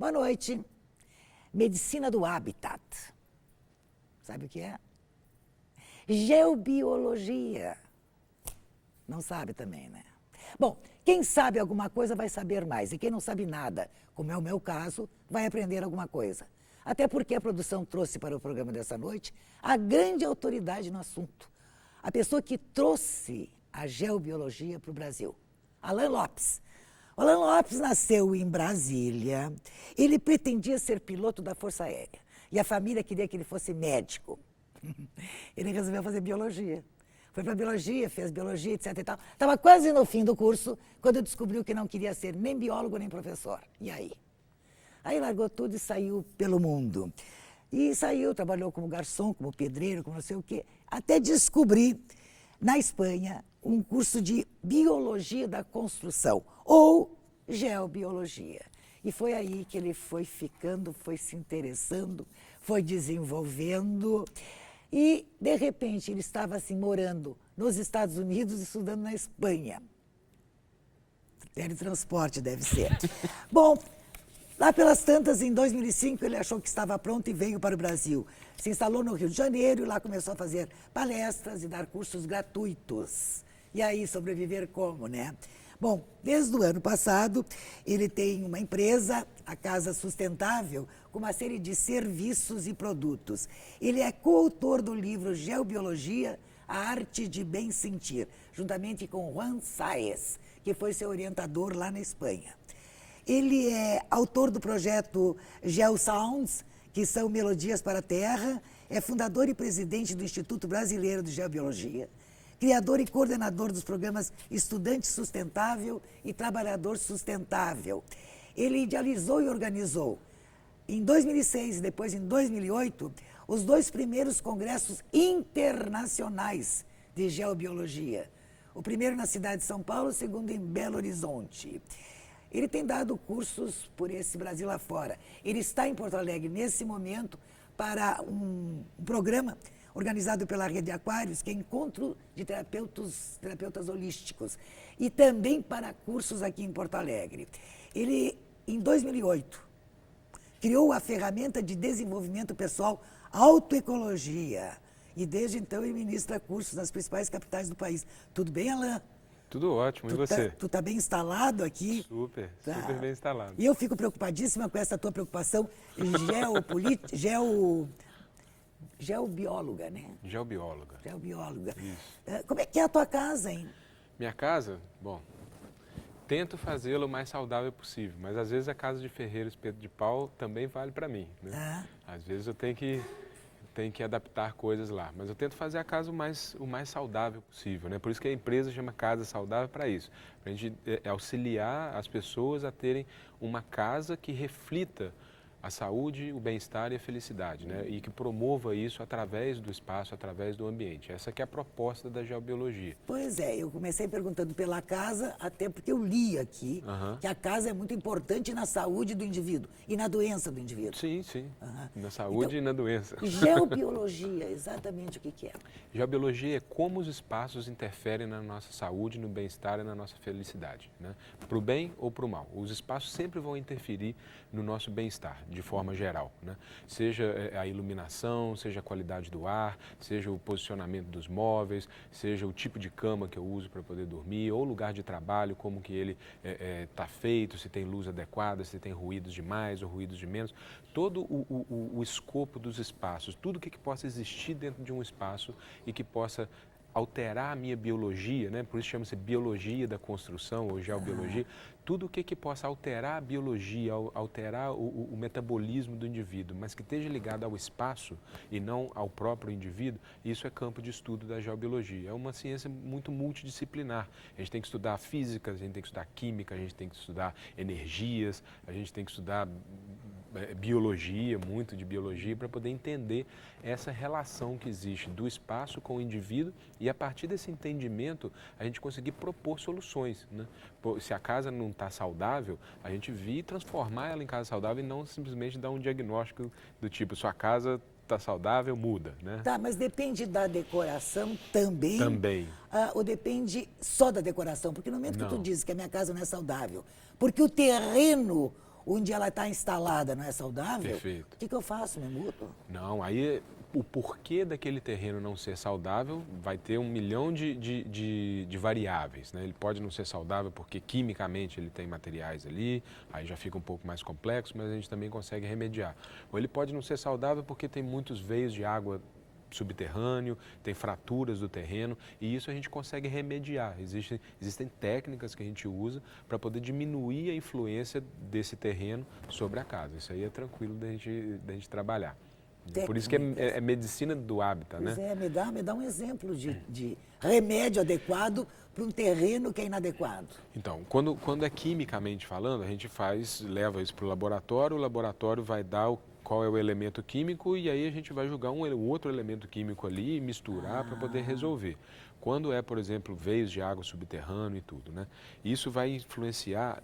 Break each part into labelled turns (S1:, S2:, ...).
S1: Boa noite. Medicina do Habitat. Sabe o que é? Geobiologia. Não sabe também, né? Bom, quem sabe alguma coisa vai saber mais. E quem não sabe nada, como é o meu caso, vai aprender alguma coisa. Até porque a produção trouxe para o programa dessa noite a grande autoridade no assunto. A pessoa que trouxe a geobiologia para o Brasil. Alan Lopes. Alan Lopes nasceu em Brasília. Ele pretendia ser piloto da Força Aérea. E a família queria que ele fosse médico. Ele resolveu fazer biologia. Foi para biologia, fez biologia, etc e tal. Estava quase no fim do curso, quando descobriu que não queria ser nem biólogo nem professor. E aí? Aí largou tudo e saiu pelo mundo. E saiu, trabalhou como garçom, como pedreiro, como não sei o quê, até descobrir, na Espanha, um curso de biologia da construção, ou geobiologia. E foi aí que ele foi ficando, foi se interessando, foi desenvolvendo. E, de repente, ele estava assim, morando nos Estados Unidos e estudando na Espanha. Teletransporte deve ser. Bom, lá pelas tantas, em 2005, ele achou que estava pronto e veio para o Brasil. Se instalou no Rio de Janeiro e lá começou a fazer palestras e dar cursos gratuitos. E aí, sobreviver como, né? Bom, desde o ano passado, ele tem uma empresa, a Casa Sustentável, com uma série de serviços e produtos. Ele é coautor do livro Geobiologia, a Arte de Bem Sentir, juntamente com Juan Sáez, que foi seu orientador lá na Espanha. Ele é autor do projeto GeoSounds, que são melodias para a Terra, é fundador e presidente do Instituto Brasileiro de Geobiologia, criador e coordenador dos programas Estudante Sustentável e Trabalhador Sustentável. Ele idealizou e organizou, em 2006 e depois em 2008, os 2 primeiros congressos internacionais de geobiologia. O primeiro na cidade de São Paulo, o segundo em Belo Horizonte. Ele tem dado cursos por esse Brasil afora. Ele está em Porto Alegre nesse momento para um programa organizado pela Rede Aquários, que é encontro de terapeutas holísticos, e também para cursos aqui em Porto Alegre. Ele, em 2008, criou a ferramenta de desenvolvimento pessoal Autoecologia, e desde então ele ministra cursos nas principais capitais do país. Tudo bem, Alain?
S2: Tudo ótimo, e você?
S1: Tu tá bem instalado aqui?
S2: Super,
S1: Tá.
S2: super bem instalado.
S1: E eu fico preocupadíssima com essa tua preocupação geobióloga, né?
S2: Geobióloga.
S1: Geobióloga.
S2: Isso.
S1: Como é que é a tua casa, hein?
S2: Minha casa, bom, tento fazê-la o mais saudável possível, mas às vezes a casa de ferreiro espeto de pau também vale para mim, né?
S1: Ah.
S2: Às vezes eu tenho que adaptar coisas lá, mas eu tento fazer a casa o mais saudável possível, né? Por isso que a empresa chama Casa Saudável para isso, para a gente auxiliar as pessoas a terem uma casa que reflita a saúde, o bem-estar e a felicidade, né? E que promova isso através do espaço, através do ambiente. Essa que é a proposta da geobiologia.
S1: Pois é, eu comecei perguntando pela casa, até porque eu li aqui que a casa é muito importante na saúde do indivíduo e na doença do indivíduo.
S2: Sim, sim. Na saúde e na doença.
S1: Geobiologia, exatamente o que é?
S2: Geobiologia é como os espaços interferem na nossa saúde, no bem-estar e na nossa felicidade, né? Para o bem ou para o mal. Os espaços sempre vão interferir no nosso bem-estar, de forma geral, né? Seja a iluminação, seja a qualidade do ar, seja o posicionamento dos móveis, seja o tipo de cama que eu uso para poder dormir, ou lugar de trabalho, como que ele está feito, se tem luz adequada, se tem ruídos de mais ou ruídos de menos. Todo o escopo dos espaços, tudo que possa existir dentro de um espaço e que possa alterar a minha biologia, né? Por isso chama-se biologia da construção ou geobiologia, tudo o que possa alterar a biologia, alterar o metabolismo do indivíduo, mas que esteja ligado ao espaço e não ao próprio indivíduo, isso é campo de estudo da geobiologia. É uma ciência muito multidisciplinar. A gente tem que estudar física, a gente tem que estudar química, a gente tem que estudar energias, a gente tem que estudar biologia, muito de biologia, para poder entender essa relação que existe do espaço com o indivíduo e a partir desse entendimento a gente conseguir propor soluções, né? Se a casa não está saudável, a gente vir e transformar ela em casa saudável e não simplesmente dar um diagnóstico do tipo, sua casa está saudável, muda, né?
S1: Tá, mas depende da decoração também?
S2: Também.
S1: Ou depende só da decoração? Porque no momento que tu dizes que a minha casa não é saudável, porque o terreno onde ela está instalada não é saudável,
S2: Perfeito.
S1: o que eu faço? Me mudo?
S2: Não, aí o porquê daquele terreno não ser saudável vai ter 1 milhão de variáveis, né? Ele pode não ser saudável porque quimicamente ele tem materiais ali, aí já fica um pouco mais complexo, mas a gente também consegue remediar. Ou ele pode não ser saudável porque tem muitos veios de água subterrâneo, tem fraturas do terreno e isso a gente consegue remediar. Existem técnicas que a gente usa para poder diminuir a influência desse terreno sobre a casa. Isso aí é tranquilo da gente trabalhar. Por isso que é medicina do hábitat,
S1: Pois
S2: né?
S1: me dá um exemplo de remédio adequado para um terreno que é inadequado.
S2: Então, quando é quimicamente falando, a gente leva isso para o laboratório vai dar qual é o elemento químico e aí a gente vai jogar um outro elemento químico ali e misturar para poder resolver. Quando é, por exemplo, veios de água subterrâneo e tudo, né? Isso vai influenciar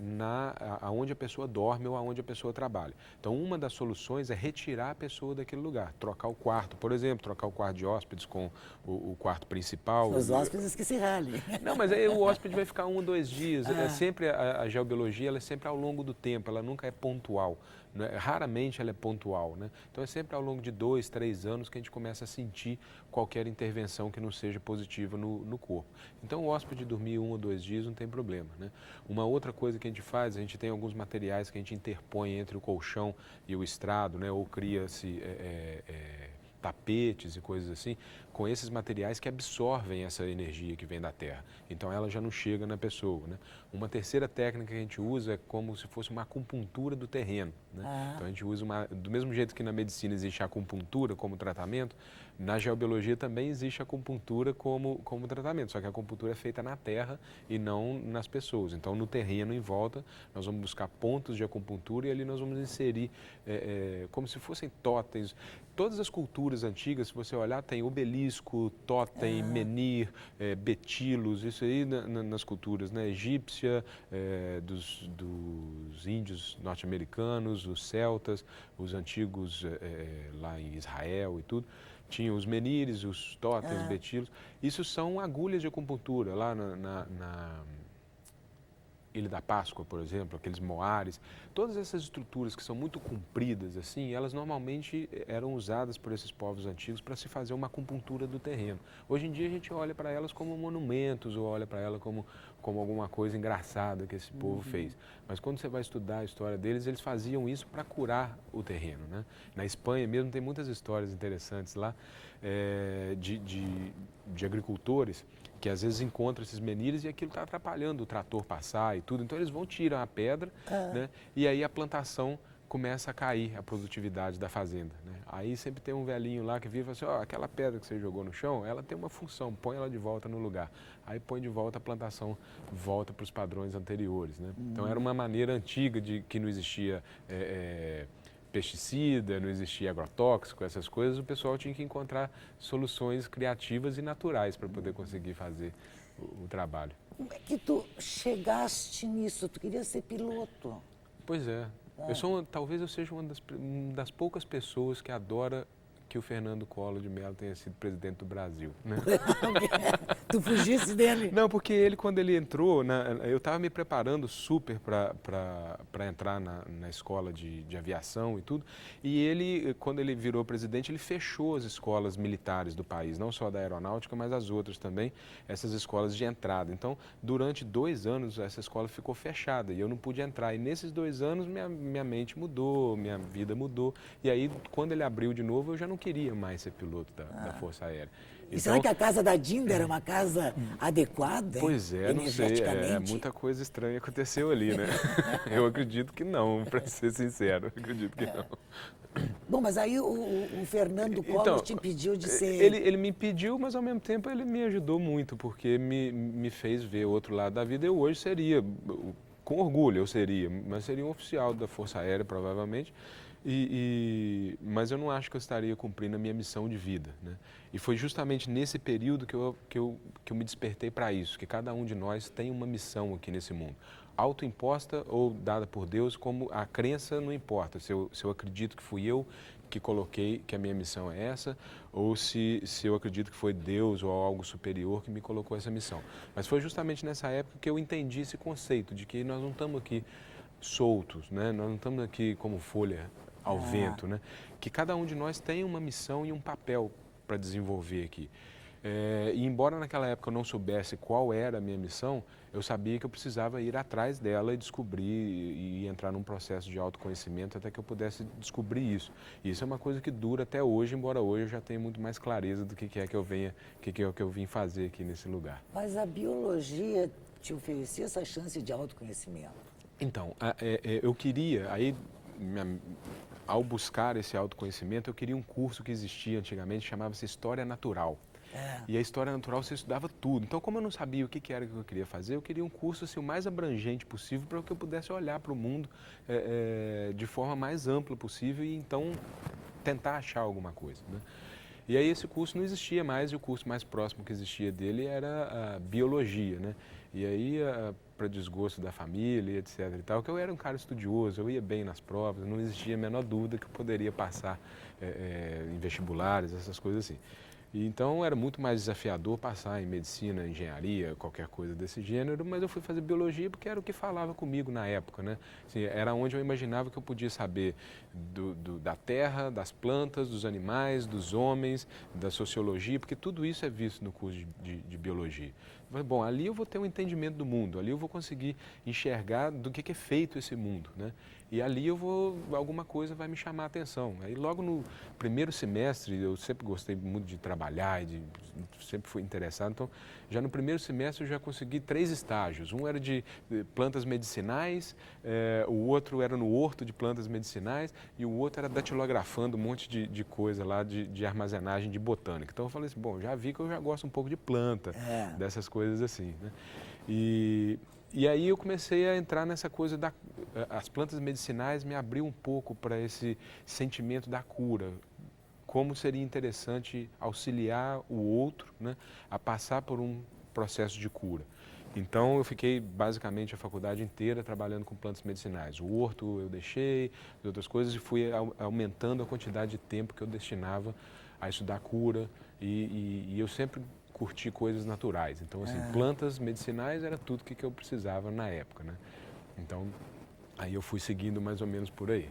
S2: aonde a pessoa dorme ou aonde a pessoa trabalha. Então, uma das soluções é retirar a pessoa daquele lugar, trocar o quarto, por exemplo, trocar o quarto de hóspedes com o quarto principal.
S1: Os hóspedes que se ralhem.
S2: Não, mas aí o hóspede vai ficar 1 ou 2 dias. É sempre a geobiologia, ela é sempre ao longo do tempo, ela nunca é pontual. Né? Raramente ela é pontual, né? Então é sempre ao longo de 2, 3 anos que a gente começa a sentir qualquer intervenção que não seja positiva no corpo. Então o hóspede dormir 1 ou 2 dias não tem problema, né? Uma outra coisa que a gente tem alguns materiais que a gente interpõe entre o colchão e o estrado, né? Ou cria-se tapetes e coisas assim, com esses materiais que absorvem essa energia que vem da terra. Então ela já não chega na pessoa, né? Uma terceira técnica que a gente usa é como se fosse uma acupuntura do terreno, né? Então a gente usa do mesmo jeito que na medicina existe a acupuntura como tratamento, na geobiologia também existe a acupuntura como tratamento, só que a acupuntura é feita na terra e não nas pessoas. Então no terreno em volta nós vamos buscar pontos de acupuntura e ali nós vamos inserir como se fossem totens. Todas as culturas antigas, se você olhar, tem obelisco, totem, menhir, betilos, isso aí nas culturas, né? Egípcia, dos índios norte-americanos, os celtas, os antigos lá em Israel e tudo. Tinha os menires, os totens, betilos. Isso são agulhas de acupuntura lá na Ilha da Páscoa, por exemplo, aqueles moares, todas essas estruturas que são muito compridas, assim, elas normalmente eram usadas por esses povos antigos para se fazer uma acupuntura do terreno. Hoje em dia a gente olha para elas como monumentos ou olha para elas como alguma coisa engraçada que esse povo fez. Mas quando você vai estudar a história deles, eles faziam isso para curar o terreno, né? Na Espanha mesmo tem muitas histórias interessantes lá de agricultores que às vezes encontram esses menires e aquilo está atrapalhando o trator passar e tudo. Então eles vão tirar a pedra, né? E aí a plantação começa a cair, a produtividade da fazenda, né? Aí sempre tem um velhinho lá que vira e fala assim, aquela pedra que você jogou no chão, ela tem uma função, põe ela de volta no lugar. Aí põe de volta, a plantação volta para os padrões anteriores, né? Então era uma maneira antiga de que não existia pesticida, não existia agrotóxico, essas coisas, o pessoal tinha que encontrar soluções criativas e naturais para poder conseguir fazer o trabalho.
S1: Como é que tu chegaste nisso? Tu queria ser piloto.
S2: Pois é. Talvez eu seja uma das poucas pessoas que adora que o Fernando Collor de Mello tenha sido presidente do Brasil, né?
S1: Tu fugisse dele?
S2: Não, porque ele, quando ele entrou, eu estava me preparando super para entrar na escola de aviação e tudo, e ele, quando ele virou presidente, ele fechou as escolas militares do país, não só da aeronáutica, mas as outras também, essas escolas de entrada. Então, durante 2 anos, essa escola ficou fechada e eu não pude entrar. E nesses 2 anos, minha mente mudou, minha vida mudou. E aí, quando ele abriu de novo, eu já não queria mais ser piloto da Força Aérea.
S1: E será que a casa da Dinda era uma casa adequada?
S2: Pois é, não sei, muita coisa estranha aconteceu ali, né? Eu acredito que não, para ser sincero, acredito que não.
S1: Bom, mas aí o Fernando Collor te impediu de ser...
S2: Ele me impediu, mas ao mesmo tempo ele me ajudou muito, porque me fez ver o outro lado da vida. Eu hoje seria, com orgulho eu seria, mas seria um oficial da Força Aérea, provavelmente. Mas eu não acho que eu estaria cumprindo a minha missão de vida, né? E foi justamente nesse período que eu me despertei para isso, que cada um de nós tem uma missão aqui nesse mundo. Autoimposta ou dada por Deus, como a crença não importa, se eu acredito que fui eu que coloquei que a minha missão é essa, ou se eu acredito que foi Deus ou algo superior que me colocou essa missão. Mas foi justamente nessa época que eu entendi esse conceito de que nós não estamos aqui soltos, né? Nós não estamos aqui como folha ao vento, né? Que cada um de nós tem uma missão e um papel para desenvolver aqui. E embora naquela época eu não soubesse qual era a minha missão, eu sabia que eu precisava ir atrás dela e descobrir e entrar num processo de autoconhecimento até que eu pudesse descobrir isso. E isso é uma coisa que dura até hoje, embora hoje eu já tenha muito mais clareza do que é que eu venha, que é que eu vim fazer aqui nesse lugar.
S1: Mas a biologia te oferecia essa chance de autoconhecimento.
S2: Então, eu queria, ao buscar esse autoconhecimento, eu queria um curso que existia antigamente, chamava-se História Natural. E a História Natural você estudava tudo. Então, como eu não sabia o que era que eu queria fazer, eu queria um curso assim, o mais abrangente possível para que eu pudesse olhar para o mundo de forma mais ampla possível e então tentar achar alguma coisa, né? E aí esse curso não existia mais e o curso mais próximo que existia dele era a biologia, né? E aí, para desgosto da família, etc e tal, que eu era um cara estudioso, eu ia bem nas provas, não existia a menor dúvida que eu poderia passar em vestibulares, essas coisas assim. E então era muito mais desafiador passar em medicina, engenharia, qualquer coisa desse gênero, mas eu fui fazer biologia porque era o que falava comigo na época, né? Assim, era onde eu imaginava que eu podia saber da terra, das plantas, dos animais, dos homens, da sociologia, porque tudo isso é visto no curso de biologia. Bom, ali eu vou ter um entendimento do mundo, ali eu vou conseguir enxergar do que é feito esse mundo, né? E ali alguma coisa vai me chamar a atenção. Aí logo no primeiro semestre, eu sempre gostei muito de trabalhar, sempre fui interessado, então já no primeiro semestre eu já consegui 3 estágios. Um era de plantas medicinais, o outro era no horto de plantas medicinais e o outro era datilografando um monte de coisa lá de armazenagem de botânica. Então eu falei assim, bom, já vi que eu já gosto um pouco de planta, dessas coisas assim, né? E aí eu comecei a entrar nessa coisa as plantas medicinais me abriu um pouco para esse sentimento da cura, como seria interessante auxiliar o outro, né, a passar por um processo de cura. Então eu fiquei basicamente a faculdade inteira trabalhando com plantas medicinais. O horto eu deixei, outras coisas, e fui aumentando a quantidade de tempo que eu destinava a estudar cura e eu sempre curti coisas naturais. Então, assim, plantas medicinais era tudo que eu precisava na época, né? Então, aí eu fui seguindo mais ou menos por aí.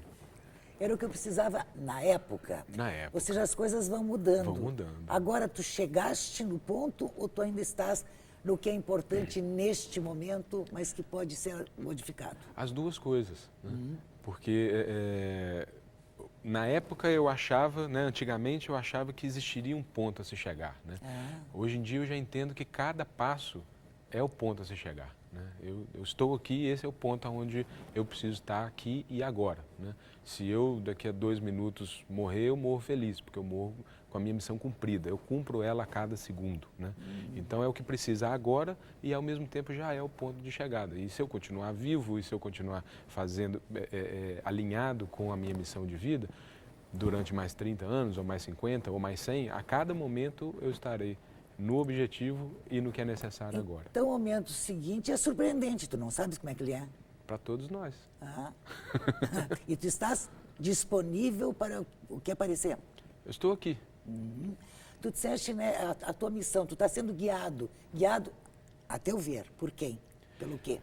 S1: Era o que eu precisava na época.
S2: Na época.
S1: Ou seja, as coisas vão mudando.
S2: Vão mudando.
S1: Agora, tu chegaste no ponto ou tu ainda estás no que é importante neste momento, mas que pode ser modificado?
S2: As duas coisas, né? Porque na época eu achava, né, antigamente eu achava que existiria um ponto a se chegar, né? Hoje em dia eu já entendo que cada passo é o ponto a se chegar, né? Eu estou aqui e esse é o ponto onde eu preciso estar aqui e agora, né? Se eu daqui a 2 minutos morrer, eu morro feliz, porque eu morro com a minha missão cumprida, eu cumpro ela a cada segundo, né? Então é o que precisa agora e ao mesmo tempo já é o ponto de chegada. E se eu continuar vivo e se eu continuar fazendo, alinhado com a minha missão de vida, durante mais 30 anos, ou mais 50, ou mais 100, a cada momento eu estarei no objetivo e no que é necessário agora.
S1: Então o momento seguinte é surpreendente, tu não sabes como é que ele é.
S2: Para todos nós.
S1: E tu estás disponível para o que aparecer.
S2: Eu estou aqui.
S1: Tu disseste, né, a tua missão, tu está sendo guiado. Guiado, a teu ver, por quem? Pelo quê?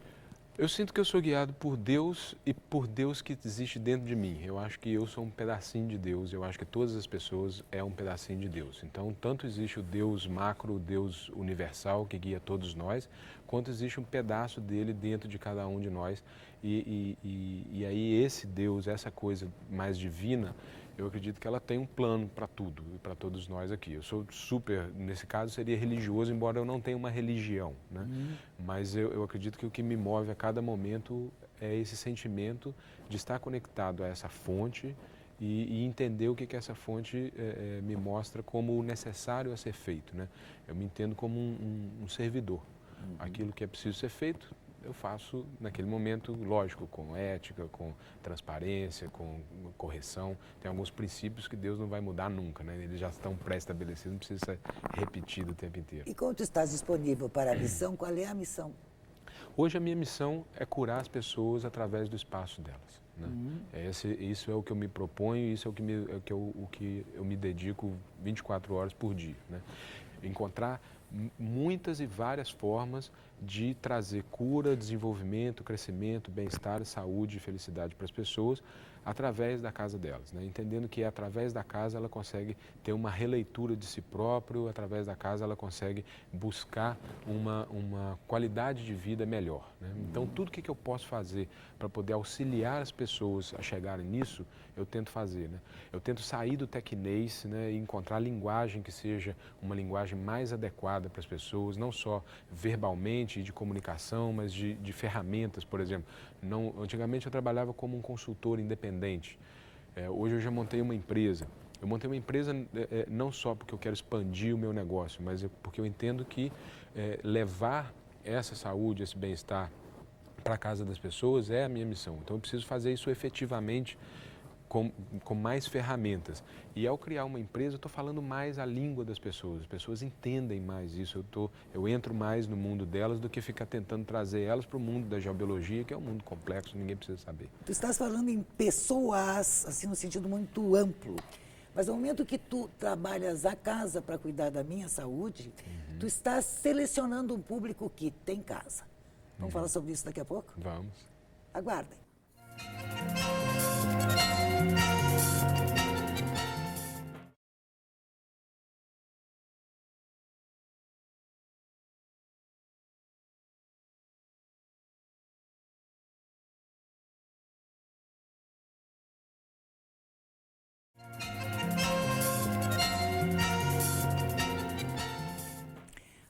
S2: Eu sinto que eu sou guiado por Deus e por Deus que existe dentro de mim. Eu acho que eu sou um pedacinho de Deus, eu acho que todas as pessoas é um pedacinho de Deus. Então, tanto existe o Deus macro, o Deus universal que guia todos nós, quanto existe um pedaço dele dentro de cada um de nós. E aí esse Deus, essa coisa mais divina, eu acredito que ela tem um plano para tudo e para todos nós aqui. Eu sou super, nesse caso seria religioso, embora eu não tenha uma religião, né? Mas eu acredito que o que me move a cada momento é esse sentimento de estar conectado a essa fonte e entender o que essa fonte me mostra como necessário a ser feito, né? Eu me entendo como um servidor. Aquilo que é preciso ser feito, eu faço naquele momento, lógico, com ética, com transparência, com correção. Tem alguns princípios que Deus não vai mudar nunca, né? Eles já estão pré-estabelecidos, não precisa ser repetido o tempo inteiro.
S1: E quando tu estás disponível para a missão, qual é a missão?
S2: Hoje a minha missão é curar as pessoas através do espaço delas, né? Isso é o que eu me proponho, isso é o que eu me dedico 24 horas por dia, né? Encontrar muitas e várias formas de trazer cura, desenvolvimento, crescimento, bem-estar, saúde e felicidade para as pessoas através da casa delas, né? Entendendo que através da casa ela consegue ter uma releitura de si próprio, através da casa ela consegue buscar uma qualidade de vida melhor, né? Então tudo que eu posso fazer para poder auxiliar as pessoas a chegarem nisso, eu tento fazer, né? Eu tento sair do tecnês, né, e encontrar a linguagem que seja uma linguagem mais adequada para as pessoas, não só verbalmente de comunicação, mas de ferramentas, por exemplo. Antigamente eu trabalhava como um consultor independente. Hoje eu já montei uma empresa. Eu montei uma empresa não só porque eu quero expandir o meu negócio, mas porque eu entendo que levar essa saúde, esse bem-estar para a casa das pessoas é a minha missão. Então eu preciso fazer isso efetivamente com mais ferramentas. E ao criar uma empresa, eu estou falando mais a língua das pessoas. As pessoas entendem mais isso. Eu entro mais no mundo delas do que ficar tentando trazer elas para o mundo da geobiologia, que é um mundo complexo, ninguém precisa saber.
S1: Tu estás falando em pessoas, assim, no sentido muito amplo. Mas no momento que tu trabalhas a casa para cuidar da minha saúde, tu estás selecionando um público que tem casa. Vamos falar sobre isso daqui a pouco?
S2: Vamos.
S1: Aguardem.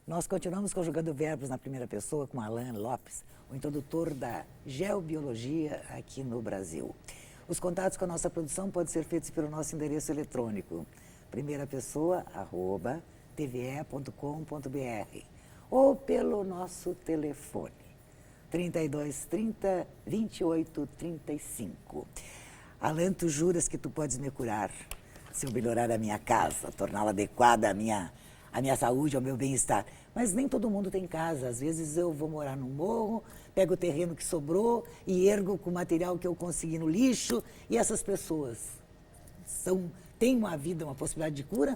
S1: Nós continuamos conjugando verbos na primeira pessoa com Alain Lopes, o introdutor da geobiologia aqui no Brasil. Os contatos com a nossa produção podem ser feitos pelo nosso endereço eletrônico, primeirapessoa@tve.com.br, ou pelo nosso telefone, 3230 2835. Alain, tu juras que tu podes me curar se eu melhorar a minha casa, torná-la adequada à minha saúde, ao meu bem-estar. Mas nem todo mundo tem casa. Às vezes eu vou morar num morro, pego o terreno que sobrou e ergo com o material que eu consegui no lixo. E essas pessoas têm uma vida, uma possibilidade de cura?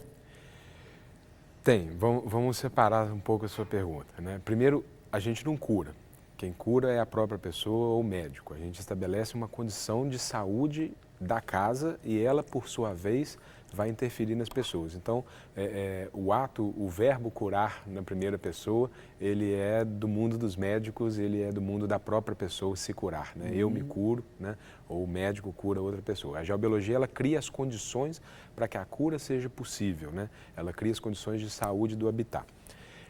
S2: Tem. Vamos separar um pouco a sua pergunta, né? Primeiro, a gente não cura. Quem cura é a própria pessoa ou o médico. A gente estabelece uma condição de saúde da casa e ela, por sua vez, vai interferir nas pessoas. Então, o verbo curar na primeira pessoa, ele é do mundo dos médicos, ele é do mundo da própria pessoa se curar, né? Eu me curo, né? Ou o médico cura outra pessoa. A geobiologia, ela cria as condições para que a cura seja possível, né? Ela cria as condições de saúde do habitat.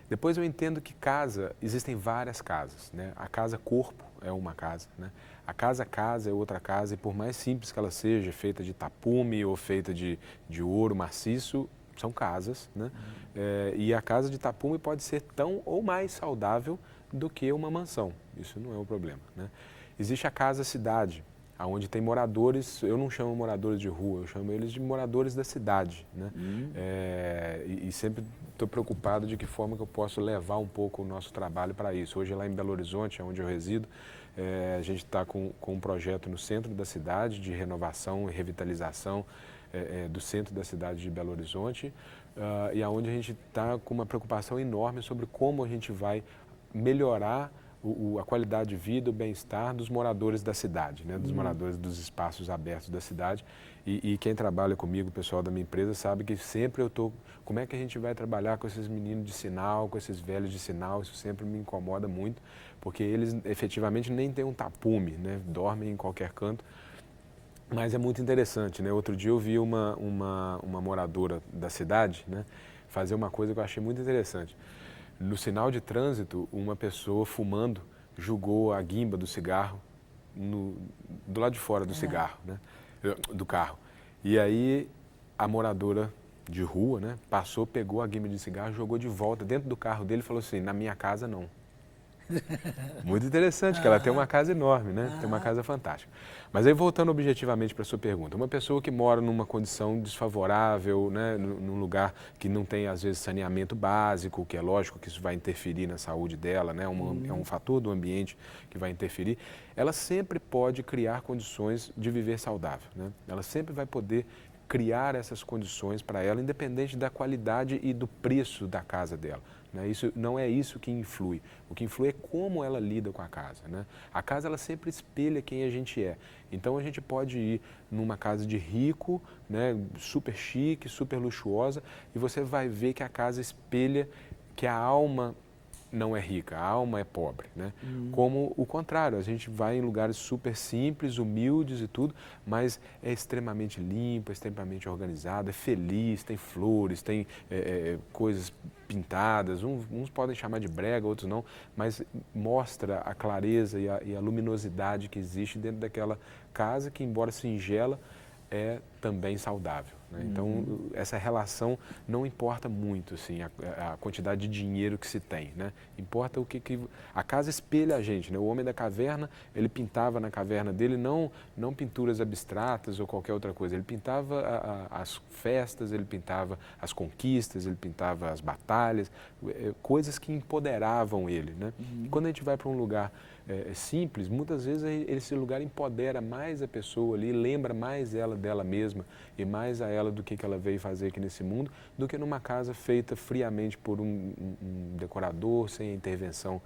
S2: Depois eu entendo que existem várias casas, né? A casa-corpo é uma casa, né? A casa-casa é outra casa e por mais simples que ela seja, feita de tapume ou feita de ouro maciço, são casas, né? E a casa de tapume pode ser tão ou mais saudável do que uma mansão, isso não é o problema, né? Existe a casa-cidade, onde tem moradores, eu não chamo moradores de rua, eu chamo eles de moradores da cidade, né? E sempre estou preocupado de que forma que eu posso levar um pouco o nosso trabalho para isso. Hoje lá em Belo Horizonte, onde eu resido, a gente está com um projeto no centro da cidade de renovação e revitalização do centro da cidade de Belo Horizonte, e aonde a gente está com uma preocupação enorme sobre como a gente vai melhorar a qualidade de vida, o bem-estar dos moradores da cidade, né? Dos moradores dos espaços abertos da cidade. E quem trabalha comigo, o pessoal da minha empresa, sabe que sempre eu estou... Como é que a gente vai trabalhar com esses meninos de sinal, com esses velhos de sinal? Isso sempre me incomoda muito, porque eles efetivamente nem têm um tapume, né? Dormem em qualquer canto. Mas é muito interessante, né? Outro dia eu vi uma moradora da cidade, né, fazer uma coisa que eu achei muito interessante. No sinal de trânsito, uma pessoa fumando jogou a guimba do cigarro do lado de fora do cigarro, né? Do carro. E aí a moradora de rua, né, passou, pegou a guimba de cigarro, jogou de volta dentro do carro dele e falou assim: na minha casa não. Muito interessante, que ela tem uma casa enorme, né? Tem uma casa fantástica. Mas aí, voltando objetivamente para a sua pergunta, uma pessoa que mora numa condição desfavorável, né? Num lugar que não tem, às vezes, saneamento básico, que é lógico que isso vai interferir na saúde dela, né? É um fator do ambiente que vai interferir, ela sempre pode criar condições de viver saudável, né? Ela sempre vai poder criar essas condições para ela, independente da qualidade e do preço da casa dela. Né? Isso, não é isso que influi. O que influi é como ela lida com a casa. Né? A casa ela sempre espelha quem a gente é. Então a gente pode ir numa casa de rico, né, super chique, super luxuosa, e você vai ver que a casa espelha que a alma não é rica, a alma é pobre, né? Como o contrário, a gente vai em lugares super simples, humildes e tudo, mas é extremamente limpo, é extremamente organizado, é feliz, tem flores, tem coisas pintadas, uns podem chamar de brega, outros não, mas mostra a clareza e a luminosidade que existe dentro daquela casa que, embora singela, é também saudável. Né? Então, essa relação não importa muito, assim, a quantidade de dinheiro que se tem. Né? Importa o que a casa espelha a gente. Né? O homem da caverna, ele pintava na caverna dele não pinturas abstratas ou qualquer outra coisa. Ele pintava as festas, ele pintava as conquistas, ele pintava as batalhas, coisas que empoderavam ele. Né? E quando a gente vai para um lugar simples, muitas vezes esse lugar empodera mais a pessoa ali, lembra mais ela dela mesma e mais a ela do que ela veio fazer aqui nesse mundo, do que numa casa feita friamente por um decorador, sem a intervenção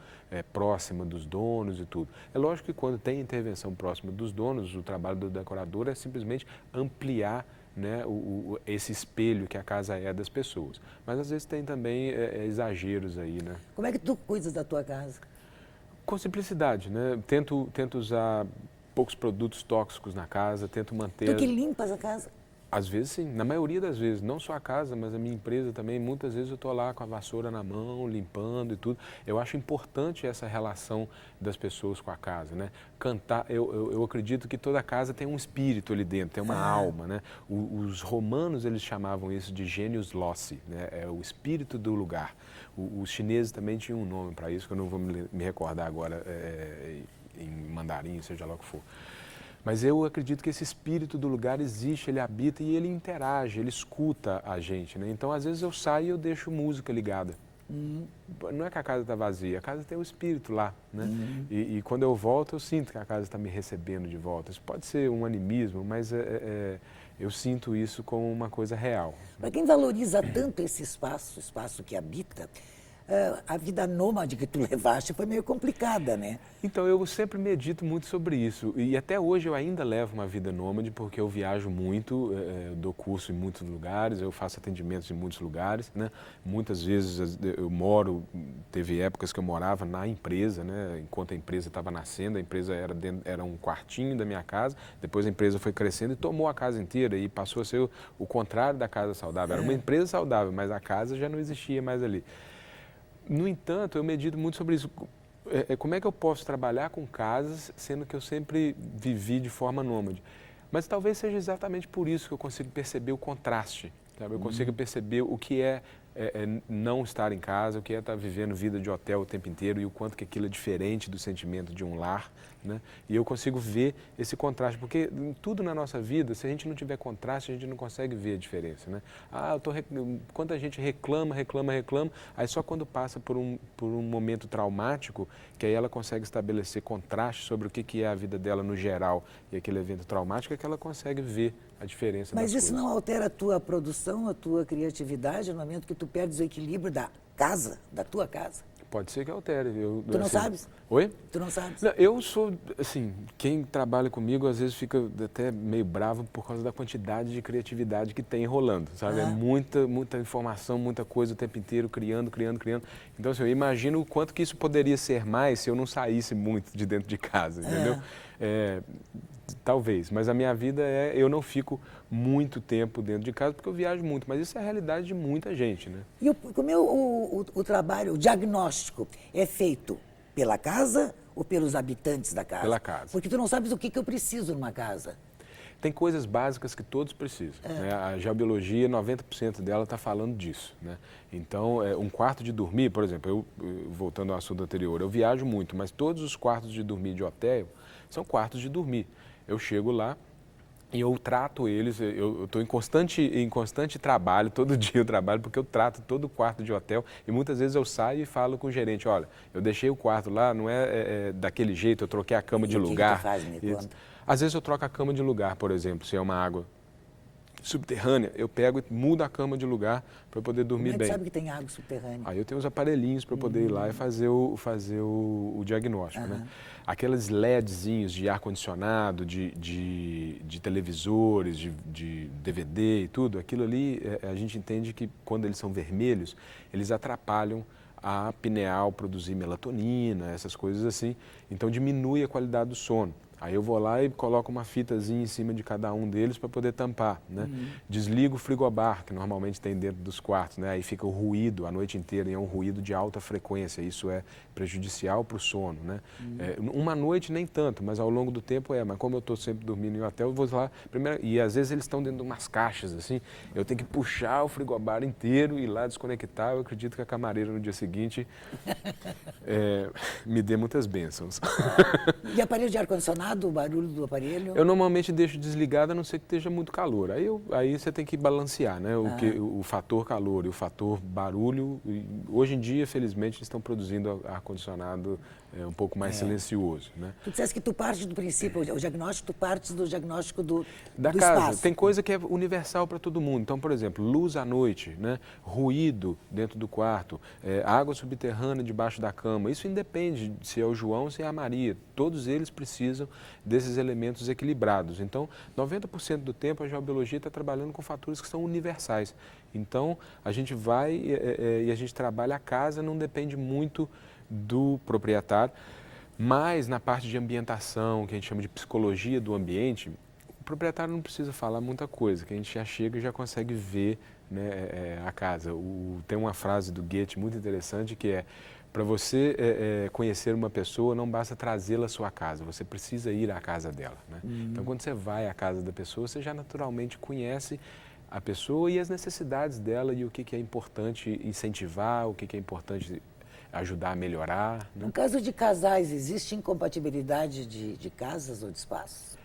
S2: próxima dos donos e tudo. É lógico que quando tem intervenção próxima dos donos, o trabalho do decorador é simplesmente ampliar, né, esse espelho que a casa é das pessoas. Mas às vezes tem também exageros aí, né?
S1: Como é que tu cuidas da tua casa?
S2: Com simplicidade, né? Tento usar poucos produtos tóxicos na casa, tento manter...
S1: Tu que limpas a casa?
S2: Às vezes sim, na maioria das vezes, não só a casa, mas a minha empresa também, muitas vezes eu estou lá com a vassoura na mão, limpando e tudo. Eu acho importante essa relação das pessoas com a casa, né? Cantar, eu acredito que toda casa tem um espírito ali dentro, tem uma alma, né? Os romanos, eles chamavam isso de genius loci, né? É o espírito do lugar. Os chineses também tinham um nome para isso, que eu não vou me recordar agora em mandarim, seja lá o que for. Mas eu acredito que esse espírito do lugar existe, ele habita e ele interage, ele escuta a gente, né? Então, às vezes eu saio e eu deixo música ligada. Não é que a casa está vazia, a casa tem o espírito lá, né? E quando eu volto, eu sinto que a casa está me recebendo de volta. Isso pode ser um animismo, mas eu sinto isso como uma coisa real.
S1: Para quem valoriza tanto esse espaço, o espaço que habita, a vida nômade que tu levaste foi meio complicada, né?
S2: Então, eu sempre medito muito sobre isso. E até hoje eu ainda levo uma vida nômade, porque eu viajo muito, dou curso em muitos lugares, eu faço atendimentos em muitos lugares, né? Muitas vezes eu teve épocas que eu morava na empresa, né? Enquanto a empresa estava nascendo, a empresa era um quartinho da minha casa, depois a empresa foi crescendo e tomou a casa inteira e passou a ser o contrário da casa saudável. Era uma empresa saudável, mas a casa já não existia mais ali. No entanto, eu medito muito sobre isso. Como é que eu posso trabalhar com casas, sendo que eu sempre vivi de forma nômade? Mas talvez seja exatamente por isso que eu consigo perceber o contraste. Sabe? Eu consigo perceber o que é não estar em casa, o que é estar vivendo vida de hotel o tempo inteiro e o quanto que aquilo é diferente do sentimento de um lar, né? E eu consigo ver esse contraste, porque em tudo na nossa vida, se a gente não tiver contraste, a gente não consegue ver a diferença, né? Quando a gente reclama, aí só quando passa por um momento traumático, que aí ela consegue estabelecer contraste sobre o que é a vida dela no geral e aquele evento traumático, é que ela consegue ver a diferença das coisas.
S1: Mas isso não altera a tua produção, a tua criatividade, no momento que tu perdes o equilíbrio da casa, da tua casa?
S2: Pode ser que altere.
S1: Tu não sabes?
S2: Oi?
S1: Tu não sabes?
S2: Não, eu sou, assim, quem trabalha comigo às vezes fica até meio bravo por causa da quantidade de criatividade que tem rolando, sabe? É muita informação, muita coisa o tempo inteiro, criando. Então, assim, eu imagino o quanto que isso poderia ser mais se eu não saísse muito de dentro de casa, entendeu? Talvez, mas a minha vida eu não fico muito tempo dentro de casa porque eu viajo muito, mas isso é a realidade de muita gente, né?
S1: E o trabalho, o diagnóstico é feito pela casa ou pelos habitantes da casa?
S2: Pela casa.
S1: Porque tu não sabes o que eu preciso numa casa.
S2: Tem coisas básicas que todos precisam. Né? A geobiologia, 90% dela está falando disso. Né? Então, um quarto de dormir, por exemplo, voltando ao assunto anterior, eu viajo muito, mas todos os quartos de dormir de hotel são quartos de dormir. Eu chego lá e eu trato eles, eu estou em constante trabalho, todo dia eu trabalho, porque eu trato todo o quarto de hotel e muitas vezes eu saio e falo com o gerente, olha, eu deixei o quarto lá, não é daquele jeito, eu troquei a cama de lugar.
S1: O que tu faz, me conta?
S2: Às vezes eu troco a cama de lugar, por exemplo, se é uma água subterrânea, eu pego e mudo a cama de lugar para poder dormir
S1: Como é que
S2: bem.
S1: sabe que tem água subterrânea?
S2: Aí eu tenho os aparelhinhos para poder ir lá e fazer o diagnóstico, né? Aqueles LEDzinhos de ar-condicionado, de televisores, de DVD e tudo, aquilo ali, a gente entende que quando eles são vermelhos, eles atrapalham a pineal produzir melatonina, essas coisas assim, então diminui a qualidade do sono. Aí eu vou lá e coloco uma fitazinha em cima de cada um deles para poder tampar, né? Desligo o frigobar, que normalmente tem dentro dos quartos, né? Aí fica o ruído a noite inteira e é um ruído de alta frequência, isso é prejudicial para o sono, né? Uma noite nem tanto, mas ao longo do tempo mas como eu estou sempre dormindo em hotel, eu vou lá, primeiro, e às vezes eles estão dentro de umas caixas assim, eu tenho que puxar o frigobar inteiro e ir lá desconectar, eu acredito que a camareira no dia seguinte me dê muitas bênçãos.
S1: E aparelho de ar-condicionado, o barulho do aparelho?
S2: Eu normalmente deixo desligado, a não ser que esteja muito calor. Aí você tem que balancear, né? O fator calor e o fator barulho. Hoje em dia, felizmente, eles estão produzindo ar-condicionado um pouco mais silencioso, né?
S1: Tu disseste que tu parte do princípio, o diagnóstico, tu partes do diagnóstico do
S2: Da casa.
S1: espaço.
S2: Tem coisa que é universal para todo mundo. Então, por exemplo, luz à noite, né? Ruído dentro do quarto, água subterrânea debaixo da cama. Isso independe se é o João ou se é a Maria. Todos eles precisam desses elementos equilibrados. Então, 90% do tempo a geobiologia está trabalhando com fatores que são universais. Então, a gente vai e a gente trabalha a casa, não depende muito do proprietário, mas na parte de ambientação, que a gente chama de psicologia do ambiente, o proprietário não precisa falar muita coisa, que a gente já chega e já consegue ver, né, a casa. Tem uma frase do Goethe muito interessante que é: para você conhecer uma pessoa, não basta trazê-la à sua casa, você precisa ir à casa dela, né? Então, quando você vai à casa da pessoa, você já naturalmente conhece a pessoa e as necessidades dela e o que é importante incentivar, o que é importante ajudar a melhorar, né?
S1: No caso de casais, existe incompatibilidade de casas ou de espaços?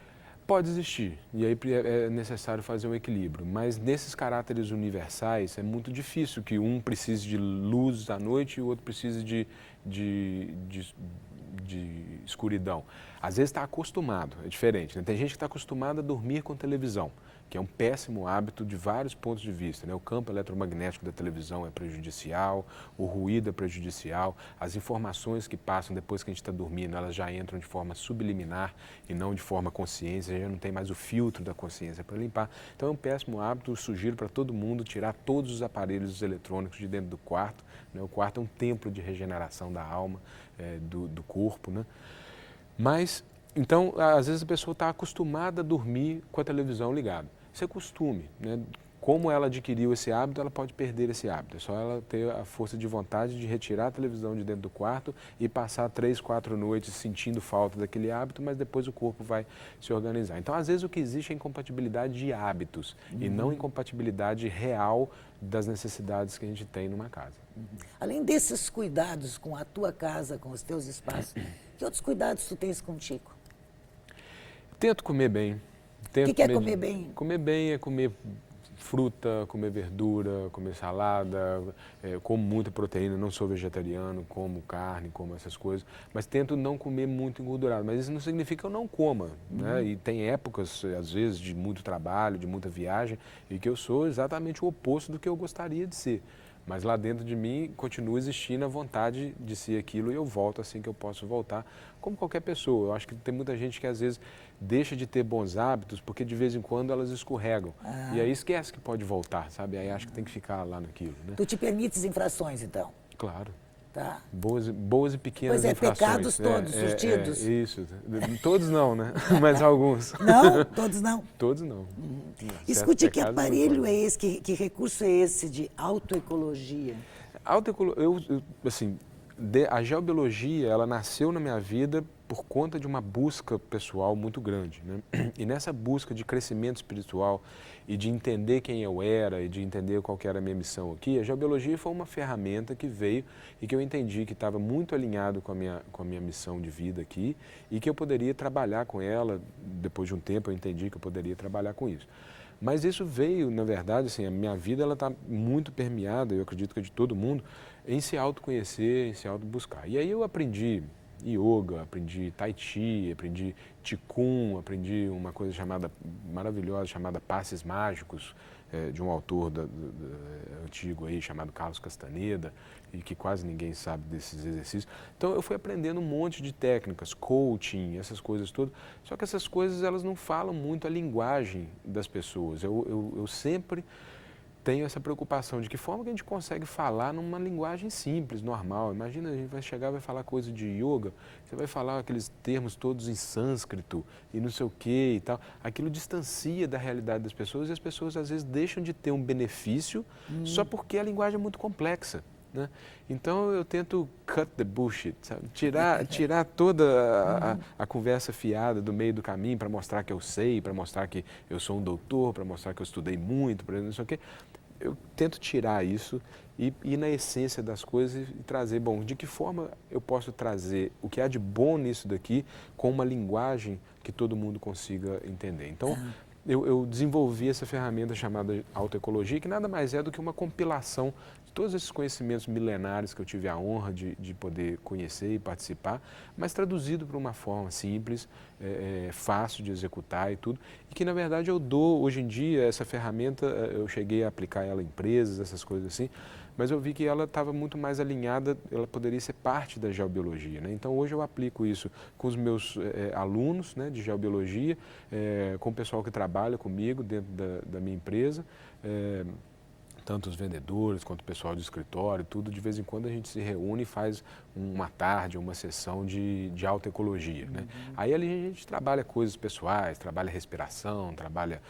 S2: Pode existir, e aí é necessário fazer um equilíbrio, mas nesses caráteres universais é muito difícil que um precise de luz à noite e o outro precise de escuridão. Às vezes está acostumado, é diferente, né? Tem gente que está acostumada a dormir com televisão, que é um péssimo hábito de vários pontos de vista, né? O campo eletromagnético da televisão é prejudicial, o ruído é prejudicial, as informações que passam depois que a gente está dormindo, elas já entram de forma subliminar e não de forma consciente, já não tem mais o filtro da consciência para limpar. Então é um péssimo hábito, eu sugiro para todo mundo tirar todos os aparelhos eletrônicos de dentro do quarto, né? O quarto é um templo de regeneração da alma, do corpo, né? Mas, então, às vezes a pessoa está acostumada a dormir com a televisão ligada. Isso é costume, né? Como ela adquiriu esse hábito, ela pode perder esse hábito. É só ela ter a força de vontade de retirar a televisão de dentro do quarto e passar 3, 4 noites sentindo falta daquele hábito, mas depois o corpo vai se organizar. Então, às vezes, o que existe é incompatibilidade de hábitos e não incompatibilidade real das necessidades que a gente tem numa casa.
S1: Além desses cuidados com a tua casa, com os teus espaços, que outros cuidados tu tens contigo?
S2: Tento comer bem.
S1: O que é comer bem?
S2: Comer bem é comer fruta, comer verdura, comer salada, como muita proteína, não sou vegetariano, como carne, como essas coisas, mas tento não comer muito engordurado, mas isso não significa que eu não coma, né? E tem épocas, às vezes, de muito trabalho, de muita viagem, e que eu sou exatamente o oposto do que eu gostaria de ser. Mas lá dentro de mim continua existindo a vontade de ser aquilo e eu volto assim que eu posso voltar, como qualquer pessoa. Eu acho que tem muita gente que às vezes deixa de ter bons hábitos porque de vez em quando elas escorregam. E aí esquece que pode voltar, sabe? Aí acho que tem que ficar lá naquilo, né?
S1: Tu te permites infrações, então?
S2: Claro.
S1: Tá.
S2: Boas e pequenas infrações.
S1: Pecados todos, surtidos.
S2: Isso. Todos não, né? Mas alguns.
S1: Não? Todos não?
S2: Todos não.
S1: Escute, que aparelho é esse, que recurso é esse de autoecologia?
S2: Assim, a geobiologia, ela nasceu na minha vida por conta de uma busca pessoal muito grande, né? E nessa busca de crescimento espiritual e de entender quem eu era e de entender qual que era a minha missão aqui, a geobiologia foi uma ferramenta que veio e que eu entendi que estava muito alinhado com a minha missão de vida aqui e que eu poderia trabalhar com ela. Depois de um tempo eu entendi que eu poderia trabalhar com isso. Mas isso veio, na verdade, assim, a minha vida ela está muito permeada, eu acredito que é de todo mundo, em se autoconhecer, em se autobuscar. E aí eu aprendi yoga, aprendi tai chi, aprendi qigong, aprendi uma coisa maravilhosa chamada passes mágicos, de um autor antigo aí chamado Carlos Castaneda, e que quase ninguém sabe desses exercícios. Então eu fui aprendendo um monte de técnicas, coaching, essas coisas todas, só que essas coisas elas não falam muito a linguagem das pessoas. Eu sempre tenho essa preocupação de que forma que a gente consegue falar numa linguagem simples, normal. Imagina, a gente vai chegar e vai falar coisa de yoga, você vai falar aqueles termos todos em sânscrito e não sei o que e tal. Aquilo distancia da realidade das pessoas e as pessoas às vezes deixam de ter um benefício só porque a linguagem é muito complexa, né? Então eu tento cut the bullshit, sabe? Tirar toda a conversa fiada do meio do caminho para mostrar que eu sei, para mostrar que eu sou um doutor, para mostrar que eu estudei muito, para não sei o quê. Eu tento tirar isso e ir na essência das coisas e trazer, bom, de que forma eu posso trazer o que há de bom nisso daqui com uma linguagem que todo mundo consiga entender. Então, eu desenvolvi essa ferramenta chamada autoecologia, que nada mais é do que uma compilação de todos esses conhecimentos milenares que eu tive a honra de poder conhecer e participar, mas traduzido para uma forma simples, fácil de executar e tudo, e que na verdade eu dou, hoje em dia, essa ferramenta, eu cheguei a aplicar ela em empresas, essas coisas assim, mas eu vi que ela estava muito mais alinhada, ela poderia ser parte da geobiologia, né? Então hoje eu aplico isso com os meus alunos, né, de geobiologia, com o pessoal que trabalha comigo dentro da minha empresa, tanto os vendedores quanto o pessoal de escritório, tudo. De vez em quando a gente se reúne e faz uma tarde, uma sessão de autoecologia, né? Aí ali a gente trabalha coisas pessoais, trabalha respiração, trabalha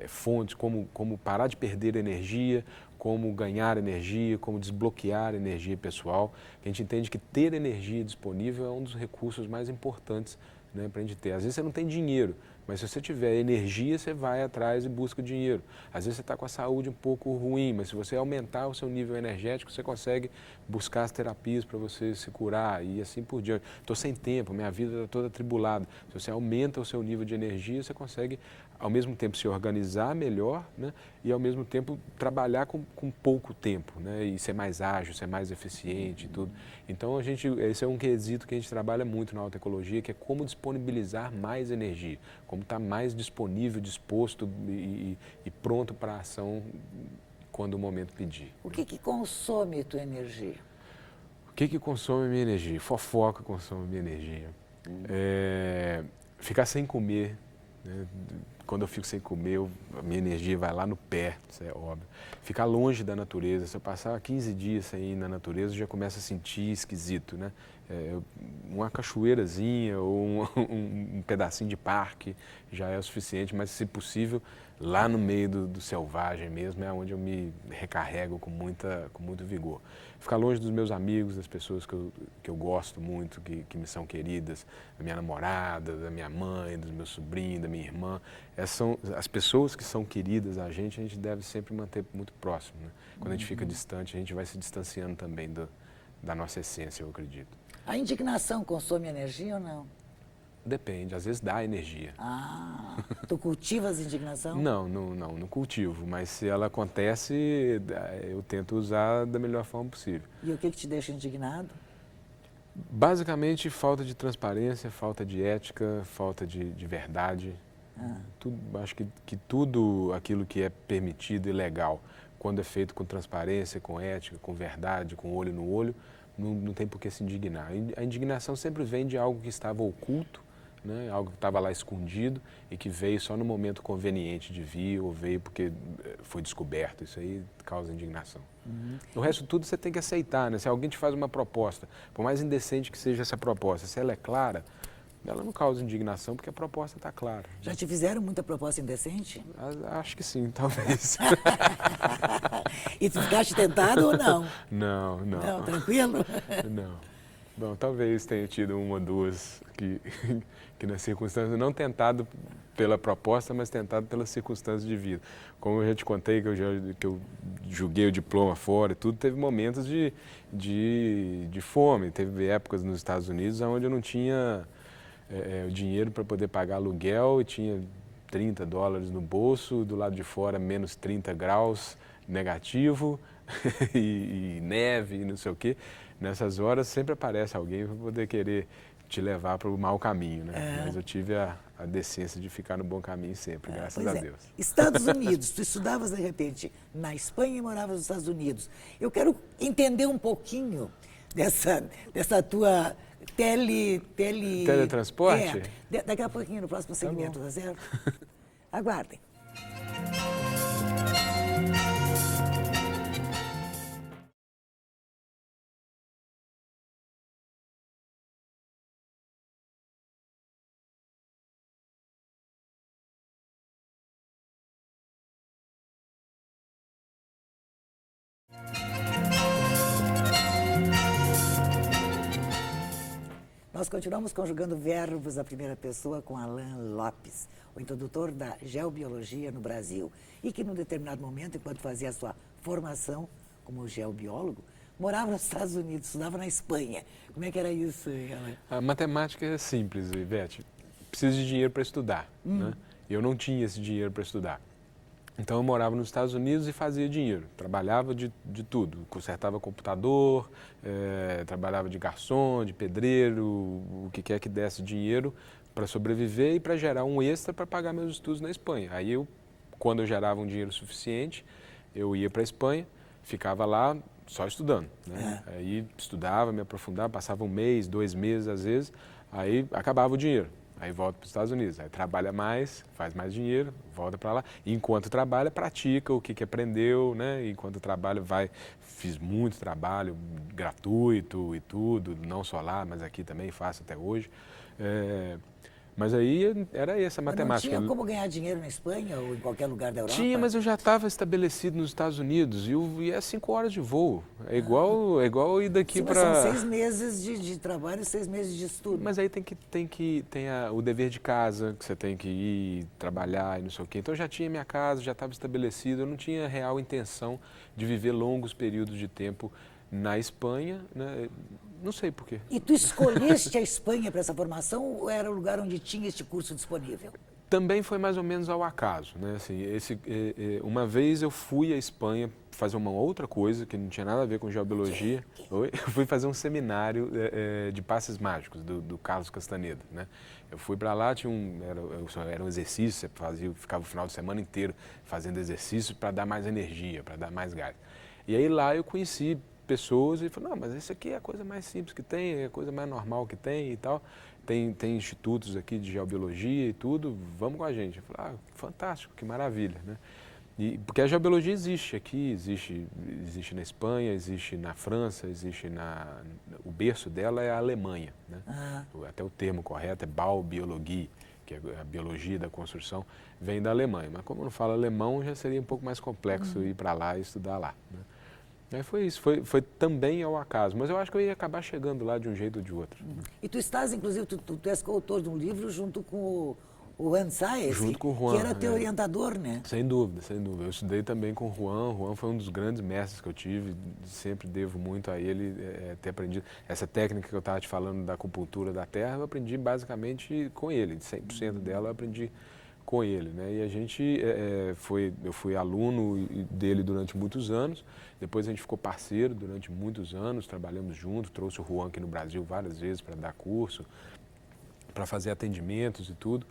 S2: fontes, como parar de perder energia, como ganhar energia, como desbloquear energia pessoal. A gente entende que ter energia disponível é um dos recursos mais importantes, né, para a gente ter. Às vezes você não tem dinheiro, mas se você tiver energia, você vai atrás e busca dinheiro. Às vezes você está com a saúde um pouco ruim, mas se você aumentar o seu nível energético, você consegue buscar as terapias para você se curar e assim por diante. Estou sem tempo, minha vida está toda atribulada. Se você aumenta o seu nível de energia, você consegue ao mesmo tempo se organizar melhor, né, e ao mesmo tempo trabalhar com pouco tempo, né, e ser mais ágil, ser mais eficiente e tudo. Então esse é um quesito que a gente trabalha muito na autoecologia, que é como disponibilizar mais energia, como estar mais disponível, disposto e pronto para a ação quando o momento pedir.
S1: O que consome tua energia?
S2: O que consome a minha energia? Fofoca consome a minha energia. Ficar sem comer, né? Quando eu fico sem comer, a minha energia vai lá no pé, isso é óbvio. Ficar longe da natureza, se eu passar 15 dias sem ir na natureza, eu já começo a sentir esquisito, né? Uma cachoeirazinha ou um pedacinho de parque já é o suficiente, mas se possível, lá no meio do selvagem mesmo, é onde eu me recarrego com muito vigor. Ficar longe dos meus amigos, das pessoas que eu gosto muito, que me são queridas, da minha namorada, da minha mãe, dos meus sobrinhos, da minha irmã. Essas são as pessoas que são queridas a gente deve sempre manter muito próximo, né? Quando a gente fica distante, a gente vai se distanciando também da nossa essência, eu acredito.
S1: A indignação consome energia ou não?
S2: Depende, às vezes dá energia.
S1: Ah, tu cultivas indignação?
S2: Não cultivo, mas se ela acontece, eu tento usar da melhor forma possível.
S1: E o que te deixa indignado?
S2: Basicamente, falta de transparência, falta de ética, falta de verdade. Acho que tudo aquilo que é permitido e legal, quando é feito com transparência, com ética, com verdade, com olho no olho, não tem por que se indignar. A indignação sempre vem de algo que estava oculto, né? Algo que estava lá escondido e que veio só no momento conveniente de vir ou veio porque foi descoberto. Isso aí causa indignação. O resto tudo você tem que aceitar, né? Se alguém te faz uma proposta, por mais indecente que seja essa proposta, se ela é clara, ela não causa indignação porque a proposta está clara.
S1: Já te fizeram muita proposta indecente?
S2: Acho que sim, talvez.
S1: E tu ficaste tentado ou não?
S2: Não.
S1: Não, tranquilo?
S2: Não. Bom, talvez tenha tido uma ou duas que nas circunstâncias, não tentado pela proposta, mas tentado pelas circunstâncias de vida. Como eu já te contei, que eu joguei o diploma fora e tudo, teve momentos de fome. Teve épocas nos Estados Unidos onde eu não tinha o dinheiro para poder pagar aluguel e tinha $30 no bolso, do lado de fora menos 30 graus, negativo, e neve e não sei o quê. Nessas horas sempre aparece alguém para poder querer te levar para o mau caminho, né? Mas eu tive a decência de ficar no bom caminho sempre, graças a Deus.
S1: Estados Unidos, tu estudavas de repente na Espanha e moravas nos Estados Unidos. Eu quero entender um pouquinho dessa tua
S2: teletransporte?
S1: Daqui a pouquinho, no próximo segmento, tá certo? Aguardem. Nós continuamos conjugando verbos à primeira pessoa com Alain Lopes, o introdutor da geobiologia no Brasil, e que, num determinado momento, enquanto fazia a sua formação como geobiólogo, morava nos Estados Unidos, estudava na Espanha. Como é que era isso, Alain?
S2: A matemática é simples, Ivete. Preciso de dinheiro para estudar, né? Eu não tinha esse dinheiro para estudar. Então eu morava nos Estados Unidos e fazia dinheiro, trabalhava de tudo, consertava computador, trabalhava de garçom, de pedreiro, o que quer que desse dinheiro para sobreviver e para gerar um extra para pagar meus estudos na Espanha. Aí quando eu gerava um dinheiro suficiente, eu ia para a Espanha, ficava lá só estudando, né? Aí estudava, me aprofundava, passava 1 mês, 2 meses às vezes, aí acabava o dinheiro. Aí volta para os Estados Unidos, aí trabalha mais, faz mais dinheiro, volta para lá. E enquanto trabalha, pratica o que aprendeu, né? Enquanto trabalha, fiz muito trabalho gratuito e tudo, não só lá, mas aqui também faço até hoje. Mas aí era essa a matemática.
S1: Mas não tinha como ganhar dinheiro na Espanha ou em qualquer lugar da Europa?
S2: Tinha, mas eu já estava estabelecido nos Estados Unidos e é 5 horas de voo. É igual ir daqui para...
S1: São 6 meses de trabalho e 6 meses de estudo.
S2: Mas aí tem o dever de casa, que você tem que ir trabalhar e não sei o quê. Então eu já tinha minha casa, já estava estabelecido, eu não tinha real intenção de viver longos períodos de tempo na Espanha, né? Não sei por quê.
S1: E tu escolheste a Espanha para essa formação ou era o lugar onde tinha este curso disponível?
S2: Também foi mais ou menos ao acaso, né? Assim, uma vez eu fui à Espanha fazer uma outra coisa que não tinha nada a ver com geobiologia. Eu fui fazer um seminário de passes mágicos do Carlos Castaneda, né? Eu fui para lá, era um exercício, ficava o final de semana inteiro fazendo exercício para dar mais energia, para dar mais gás. E aí lá eu conheci pessoas e falei, não, mas isso aqui é a coisa mais simples que tem, é a coisa mais normal que tem e tal. Tem institutos aqui de geobiologia e tudo, vamos com a gente. Eu falei, fantástico, que maravilha, né? Porque a geobiologia existe aqui, existe na Espanha, existe na França, o berço dela é a Alemanha, né? Até o termo correto é Baubiologie, que é a biologia da construção, vem da Alemanha. Mas como eu não falo alemão, já seria um pouco mais complexo ir para lá e estudar lá, né? Aí foi isso, foi também ao acaso, mas eu acho que eu ia acabar chegando lá de um jeito ou de outro.
S1: E tu estás, inclusive, tu és coautor de um livro junto com o Juan Sáez,
S2: Junto com o Juan,
S1: que era teu orientador, né?
S2: Sem dúvida, sem dúvida. Eu estudei também com o Juan. O Juan foi um dos grandes mestres que eu tive, sempre devo muito a ele ter aprendido. Essa técnica que eu estava te falando da acupuntura da terra, eu aprendi basicamente com ele, 100% dela eu aprendi com ele, né? E a gente eu fui aluno dele durante muitos anos, depois a gente ficou parceiro durante muitos anos, trabalhamos juntos, trouxe o Juan aqui no Brasil várias vezes para dar curso, para fazer atendimentos e tudo.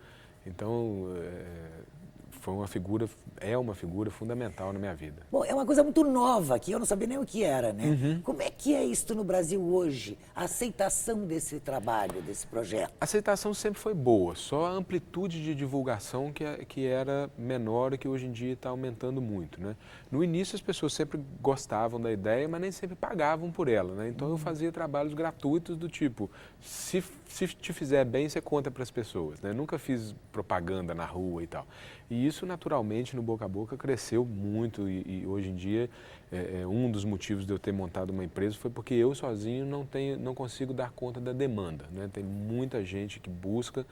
S2: Então, é uma figura fundamental na minha vida.
S1: Bom, é uma coisa muito nova, que eu não sabia nem o que era, né? Como é que é isso no Brasil hoje? A aceitação desse trabalho, desse projeto?
S2: A aceitação sempre foi boa, só a amplitude de divulgação que era menor e que hoje em dia está aumentando muito, né? No início as pessoas sempre gostavam da ideia, mas nem sempre pagavam por ela, né? Então eu fazia trabalhos gratuitos do tipo, se te fizer bem, você conta para as pessoas, né? Nunca fiz propaganda na rua e tal. E isso naturalmente no boca a boca cresceu muito e hoje em dia um dos motivos de eu ter montado uma empresa foi porque eu sozinho não consigo dar conta da demanda, né? Tem muita gente que busca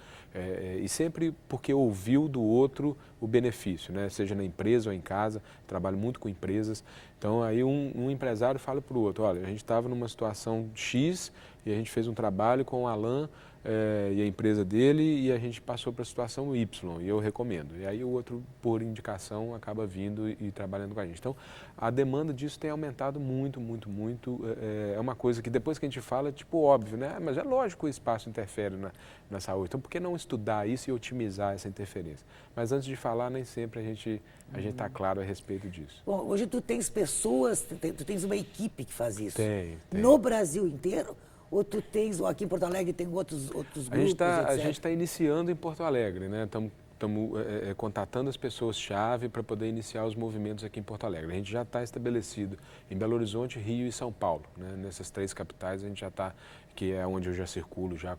S2: e sempre porque ouviu do outro o benefício, né? Seja na empresa ou em casa, trabalho muito com empresas. Então aí um empresário fala para o outro, olha, a gente estava numa situação X e a gente fez um trabalho com o Alain e a empresa dele e a gente passou para a situação Y e eu recomendo. E aí o outro, por indicação, acaba vindo e trabalhando com a gente. Então, a demanda demanda disso tem aumentado muito, muito, muito. É uma coisa que depois que a gente fala, é tipo óbvio, né? Mas é lógico que o espaço interfere na saúde. Então, por que não estudar isso e otimizar essa interferência? Mas antes de falar, nem sempre a gente está claro a respeito disso.
S1: Bom, hoje tu tens pessoas, tu tens uma equipe que faz isso.
S2: Tem.
S1: No Brasil inteiro? Ou tu tens, ou aqui em Porto Alegre tem outros grupos,
S2: A
S1: etc.
S2: gente está iniciando em Porto Alegre, né? Estamos contatando as pessoas-chave para poder iniciar os movimentos aqui em Porto Alegre. A gente já está estabelecido em Belo Horizonte, Rio e São Paulo, né? Nessas 3 capitais a gente já está, que é onde eu já circulo já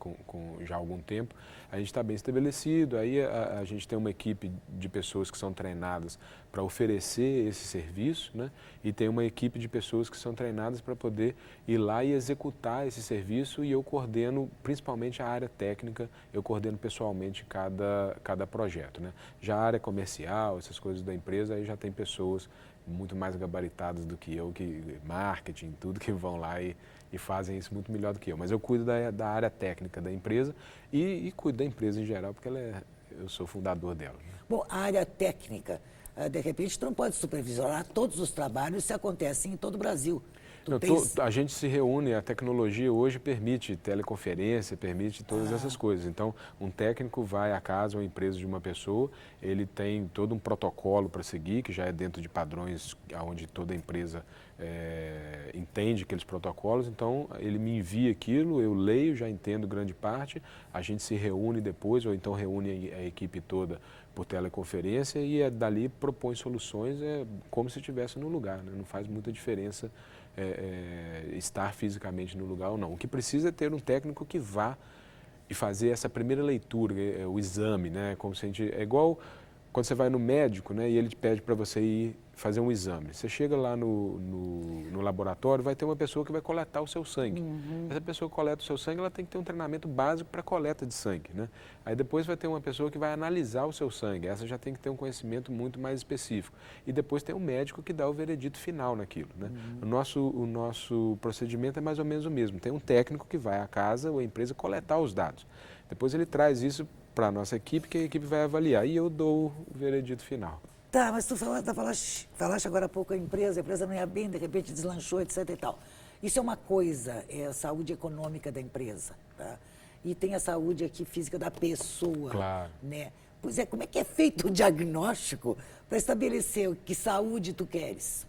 S2: já há algum tempo. A gente está bem estabelecido, aí a gente tem uma equipe de pessoas que são treinadas para oferecer esse serviço, né? E tem uma equipe de pessoas que são treinadas para poder ir lá e executar esse serviço, e eu coordeno principalmente a área técnica, eu coordeno pessoalmente cada projeto, né? Já a área comercial, essas coisas da empresa, aí já tem pessoas muito mais gabaritadas do que eu, que marketing, tudo, que vão lá e fazem isso muito melhor do que eu. Mas eu cuido da área técnica da empresa e cuido da empresa em geral, porque eu sou fundador dela. Né?
S1: Bom, a área técnica, de repente tu não pode supervisionar todos os trabalhos se acontecem em todo o Brasil.
S2: A gente se reúne, a tecnologia hoje permite teleconferência, permite todas essas coisas. Então, um técnico vai à casa ou empresa de uma pessoa, ele tem todo um protocolo para seguir, que já é dentro de padrões onde toda empresa entende aqueles protocolos. Então, ele me envia aquilo, eu leio, já entendo grande parte, a gente se reúne depois, ou então reúne a equipe toda por teleconferência e dali propõe soluções como se estivesse no lugar, né? Não faz muita diferença estar fisicamente no lugar ou não. O que precisa é ter um técnico que vá e fazer essa primeira leitura, o exame, né? Como se a gente, é igual quando você vai no médico, né, e ele te pede para você ir fazer um exame. Você chega lá no laboratório, vai ter uma pessoa que vai coletar o seu sangue. Essa pessoa que coleta o seu sangue, ela tem que ter um treinamento básico para coleta de sangue, né? Aí depois vai ter uma pessoa que vai analisar o seu sangue. Essa já tem que ter um conhecimento muito mais específico. E depois tem um médico que dá o veredito final naquilo, né? O nosso procedimento é mais ou menos o mesmo. Tem um técnico que vai à casa ou à empresa coletar os dados. Depois ele traz isso para a nossa equipe, que a equipe vai avaliar. E eu dou o veredito final.
S1: Tá, mas tu falaste agora há pouco a empresa não ia bem, de repente deslanchou, etc e tal. Isso é uma coisa, é a saúde econômica da empresa, tá? E tem a saúde aqui física da pessoa,
S2: claro,
S1: né? Pois é, como é que é feito o diagnóstico para estabelecer que saúde tu queres?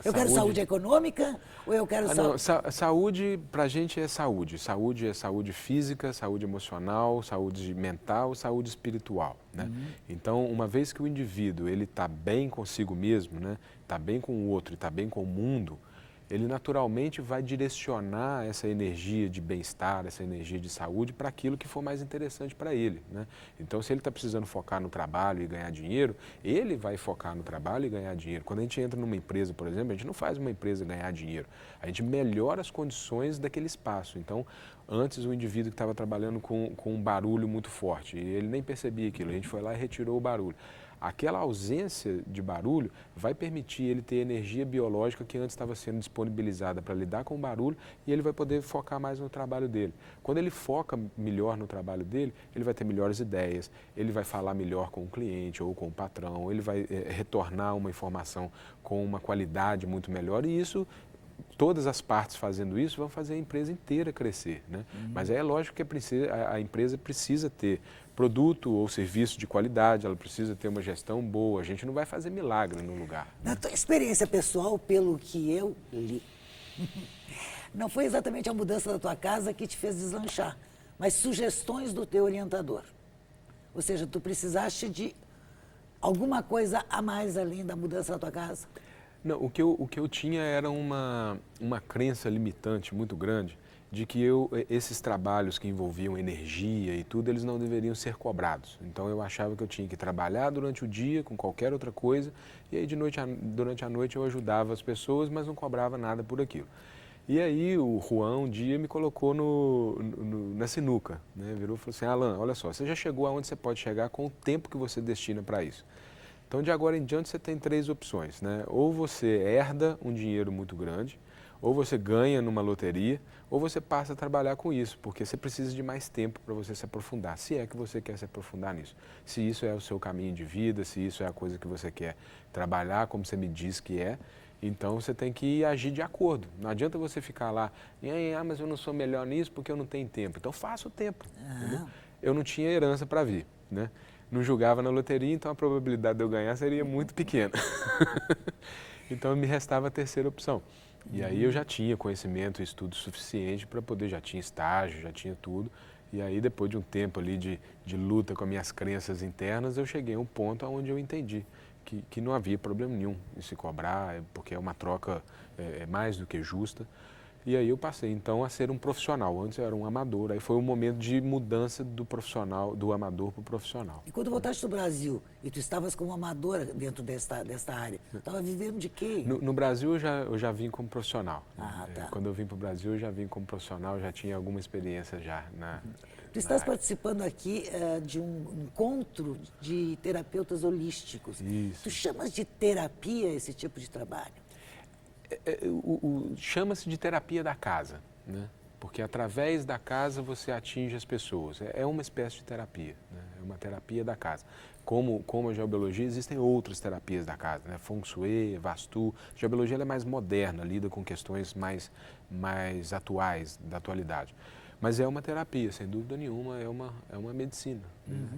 S1: Eu quero saúde econômica ou eu quero saúde?
S2: Saúde, para a gente, é saúde. Saúde é saúde física, saúde emocional, saúde mental, saúde espiritual, né? Então, uma vez que o indivíduo está bem consigo mesmo, né? Está bem com o outro e está bem com o mundo, ele naturalmente vai direcionar essa energia de bem-estar, essa energia de saúde para aquilo que for mais interessante para ele, né? Então, se ele está precisando focar no trabalho e ganhar dinheiro, ele vai focar no trabalho e ganhar dinheiro. Quando a gente entra numa empresa, por exemplo, a gente não faz uma empresa ganhar dinheiro, a gente melhora as condições daquele espaço. Então, antes o indivíduo que estava trabalhando com um barulho muito forte, e ele nem percebia aquilo, a gente foi lá e retirou o barulho. Aquela ausência de barulho vai permitir ele ter energia biológica que antes estava sendo disponibilizada para lidar com o barulho, e ele vai poder focar mais no trabalho dele. Quando ele foca melhor no trabalho dele, ele vai ter melhores ideias, ele vai falar melhor com o cliente ou com o patrão, ele vai retornar uma informação com uma qualidade muito melhor, e isso, todas as partes fazendo isso vão fazer a empresa inteira crescer, né? Mas é lógico que a empresa precisa ter produto ou serviço de qualidade, ela precisa ter uma gestão boa. A gente não vai fazer milagre no lugar.
S1: Na tua experiência pessoal, pelo que eu li, não foi exatamente a mudança da tua casa que te fez deslanchar, mas sugestões do teu orientador. Ou seja, tu precisaste de alguma coisa a mais além da mudança da tua casa?
S2: Não, o que eu tinha era uma crença limitante muito grande de que esses trabalhos que envolviam energia e tudo, eles não deveriam ser cobrados. Então eu achava que eu tinha que trabalhar durante o dia com qualquer outra coisa, e aí durante a noite eu ajudava as pessoas, mas não cobrava nada por aquilo. E aí o Juan um dia me colocou na sinuca, né? Virou e falou assim: Alan, olha só, você já chegou aonde você pode chegar com o tempo que você destina para isso. Então, de agora em diante, você tem 3 opções, né? Ou você herda um dinheiro muito grande, ou você ganha numa loteria, ou você passa a trabalhar com isso, porque você precisa de mais tempo para você se aprofundar, se é que você quer se aprofundar nisso. Se isso é o seu caminho de vida, se isso é a coisa que você quer trabalhar, como você me diz que é, então você tem que agir de acordo. Não adianta você ficar lá, mas eu não sou melhor nisso porque eu não tenho tempo. Então faça o tempo. Entendeu? Eu não tinha herança para vir, né? Não julgava na loteria, então a probabilidade de eu ganhar seria muito pequena. Então me restava a terceira opção. E aí eu já tinha conhecimento e estudo suficiente para poder, já tinha estágio, já tinha tudo. E aí depois de um tempo ali de luta com as minhas crenças internas, eu cheguei a um ponto onde eu entendi que não havia problema nenhum em se cobrar, porque é uma troca mais do que justa. E aí eu passei então a ser um profissional. Antes eu era um amador, aí foi um momento de mudança do profissional, do amador para o profissional.
S1: E quando voltaste do Brasil, e tu estavas como amadora dentro desta área, estava vivendo de quê?
S2: No Brasil eu já vim como profissional.
S1: Ah, tá.
S2: Quando eu vim para o Brasil eu já vim como profissional, já tinha alguma experiência já na...
S1: Tu estás participando aqui de um encontro de terapeutas holísticos.
S2: Isso.
S1: Tu chamas de terapia esse tipo de trabalho?
S2: Chama-se de terapia da casa, né? Porque através da casa você atinge as pessoas. É uma espécie de terapia, né? É uma terapia da casa. Como a geobiologia, existem outras terapias da casa, né? Feng Shui, Vastu. A geobiologia ela é mais moderna, lida com questões mais atuais, da atualidade. Mas é uma terapia, sem dúvida nenhuma, é uma medicina, né?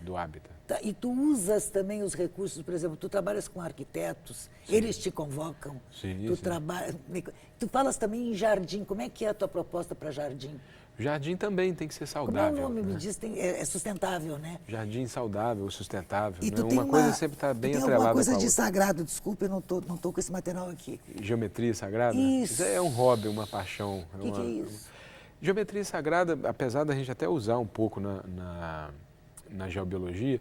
S2: Do hábitat.
S1: Tá, e tu usas também os recursos, por exemplo, tu trabalhas com arquitetos, sim, eles te convocam,
S2: sim,
S1: tu
S2: sim.
S1: Tu falas também em jardim, como é que é a tua proposta para jardim?
S2: Jardim também tem que ser saudável.
S1: Como é o nome,
S2: né?
S1: me diz, é sustentável, né?
S2: Jardim saudável, sustentável.
S1: E tu
S2: né?
S1: tem
S2: uma coisa sempre está bem atrelada com a outra.
S1: Tem alguma coisa de sagrado, desculpa, eu não tô com esse material aqui.
S2: Geometria sagrada?
S1: Isso.
S2: É um hobby, uma paixão.
S1: O que é isso?
S2: Geometria sagrada, apesar da gente até usar um pouco na geobiologia,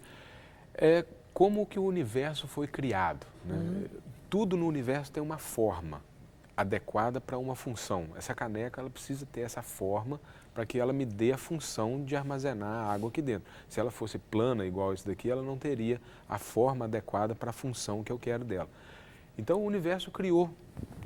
S2: é como que o universo foi criado. Né? Tudo no universo tem uma forma adequada para uma função. Essa caneca ela precisa ter essa forma para que ela me dê a função de armazenar a água aqui dentro. Se ela fosse plana igual isso daqui, ela não teria a forma adequada para a função que eu quero dela. Então o universo criou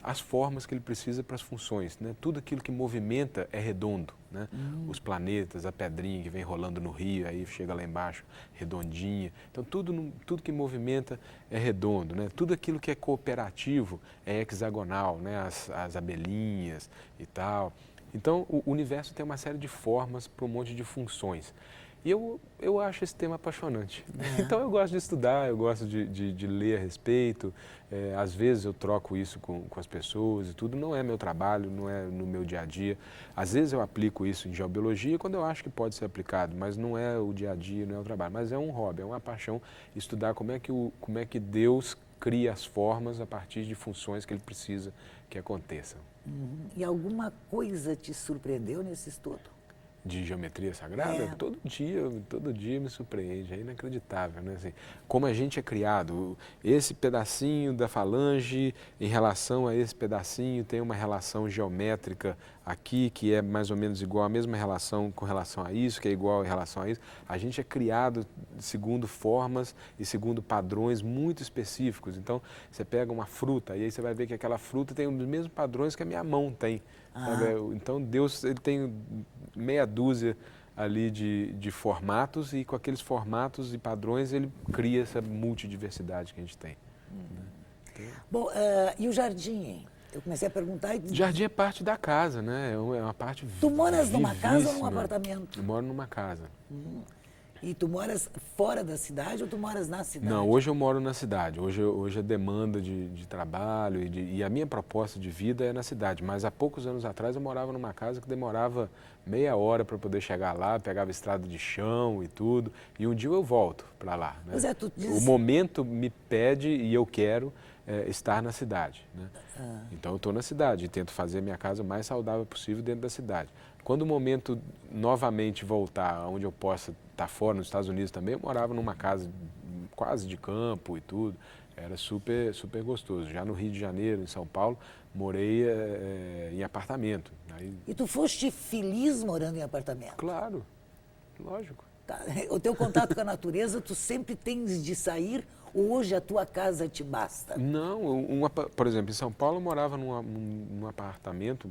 S2: as formas que ele precisa para as funções. Né? Tudo aquilo que movimenta é redondo. Né? Os planetas, a pedrinha que vem rolando no rio, aí chega lá embaixo, redondinha. Então tudo que movimenta é redondo. Né? Tudo aquilo que é cooperativo é hexagonal, né? As abelhinhas e tal. Então o universo tem uma série de formas para um monte de funções. E eu acho esse tema apaixonante. Então eu gosto de estudar, eu gosto de ler a respeito. Às vezes eu troco isso com as pessoas e tudo. Não é meu trabalho, não é no meu dia a dia. Às vezes eu aplico isso em geobiologia quando eu acho que pode ser aplicado, mas não é o dia a dia, não é o trabalho. Mas é um hobby, é uma paixão estudar como é que Deus cria as formas a partir de funções que Ele precisa que aconteçam.
S1: E alguma coisa te surpreendeu nesse estudo?
S2: De geometria sagrada, todo dia me surpreende, é inacreditável, né? Assim, como a gente é criado, esse pedacinho da falange em relação a esse pedacinho tem uma relação geométrica aqui que é mais ou menos igual, a mesma relação com relação a isso, que é igual em relação a isso. A gente é criado segundo formas e segundo padrões muito específicos. Então, você pega uma fruta e aí você vai ver que aquela fruta tem os mesmos padrões que a minha mão tem. Então Deus ele tem meia dúzia ali de formatos e com aqueles formatos e padrões ele cria essa multidiversidade que a gente tem.
S1: Bom, e o jardim, hein? Eu comecei a perguntar...
S2: Jardim é parte da casa, né? É uma parte
S1: Tu moras numa casa ou num
S2: vivíssima.
S1: apartamento?
S2: Eu moro numa casa.
S1: E tu moras fora da cidade ou tu moras na cidade?
S2: Não, hoje eu moro na cidade. Hoje a demanda de trabalho e a minha proposta de vida é na cidade. Mas há poucos anos atrás eu morava numa casa que demorava meia hora para poder chegar lá, pegava estrada de chão e tudo. E um dia eu volto para lá. Né?
S1: Pois é, tu diz...
S2: O momento me pede e eu quero estar na cidade. Né? Então eu estou na cidade e tento fazer a minha casa o mais saudável possível dentro da cidade. Quando o momento novamente voltar, onde eu possa estar fora, nos Estados Unidos também, eu morava numa casa quase de campo e tudo, era super gostoso. Já no Rio de Janeiro, em São Paulo, morei em apartamento. Aí...
S1: E tu foste feliz morando em apartamento?
S2: Claro, lógico.
S1: Tá. O teu contato com a natureza, tu sempre tens de sair Hoje a tua casa te basta?
S2: Não, por exemplo, em São Paulo eu morava num apartamento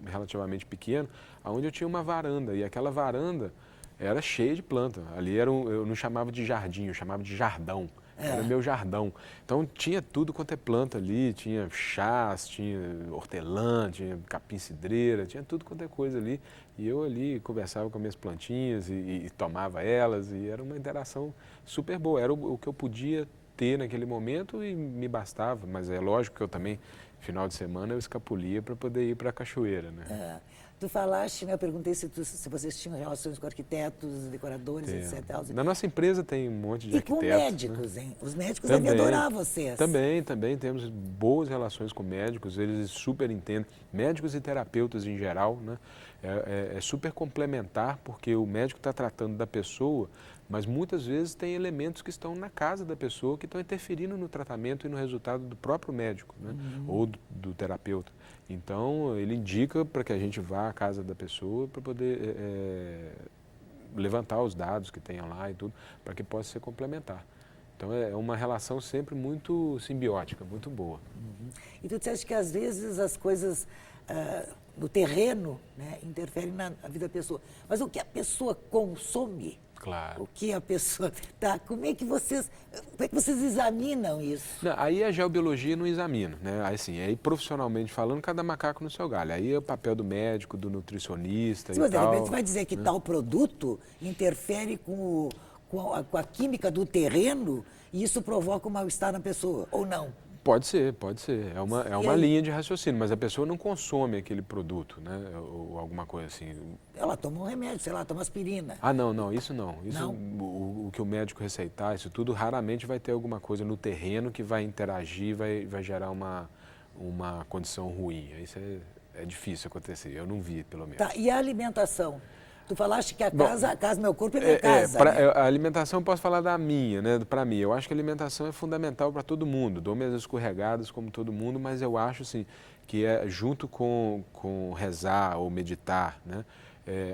S2: relativamente pequeno, onde eu tinha uma varanda, e aquela varanda era cheia de planta. Ali eu não chamava de jardim, eu chamava de jardão. Era meu jardão. Então tinha tudo quanto é planta ali, tinha chás, tinha hortelã, tinha capim-cidreira, tinha tudo quanto é coisa ali. E eu ali conversava com as minhas plantinhas e tomava elas, e era uma interação super boa. Era o que eu podia ter naquele momento e me bastava. Mas é lógico que eu também, final de semana, eu escapulia para poder ir para a cachoeira, né?
S1: Tu falaste, né, eu perguntei se vocês tinham relações com arquitetos, decoradores, etc.
S2: Na nossa empresa tem um monte de arquitetos.
S1: E com médicos,
S2: né?
S1: hein? Os médicos devem adorar vocês.
S2: Também temos boas relações com médicos, eles super entendem. Médicos e terapeutas em geral, né? É super complementar, porque o médico está tratando da pessoa, mas muitas vezes tem elementos que estão na casa da pessoa que estão interferindo no tratamento e no resultado do próprio médico, né? Ou do terapeuta. Então, ele indica para que a gente vá à casa da pessoa para poder levantar os dados que tenha lá e tudo, para que possa ser complementar. Então, é uma relação sempre muito simbiótica, muito boa.
S1: E tu disseste que, às vezes, as coisas no terreno, né, interferem na vida da pessoa. Mas o que a pessoa consome...
S2: Claro.
S1: O que a pessoa... Tá, como é que vocês examinam isso?
S2: Não, aí a geobiologia não examina, né? Assim, aí profissionalmente falando, cada macaco no seu galho. Aí é o papel do médico, do nutricionista.
S1: Sim,
S2: e
S1: mas de
S2: tal,
S1: repente vai dizer que tal produto interfere com a química do terreno e isso provoca um mal-estar na pessoa, ou não?
S2: Pode ser. É uma linha de raciocínio, mas a pessoa não consome aquele produto, né? Ou alguma coisa assim.
S1: Ela toma um remédio, sei lá, toma aspirina.
S2: Ah, não, isso não. Isso,
S1: não?
S2: O que o médico receitar, isso tudo, raramente vai ter alguma coisa no terreno que vai interagir, vai gerar uma condição ruim. Isso é difícil acontecer, eu não vi, pelo menos.
S1: Tá, e a alimentação? Tu falaste que a casa, meu corpo é minha casa.
S2: Né? A alimentação, eu posso falar da minha, né? Para mim. Eu acho que a alimentação é fundamental para todo mundo. Dou minhas escorregadas como todo mundo, mas eu acho assim, que junto com rezar ou meditar, né?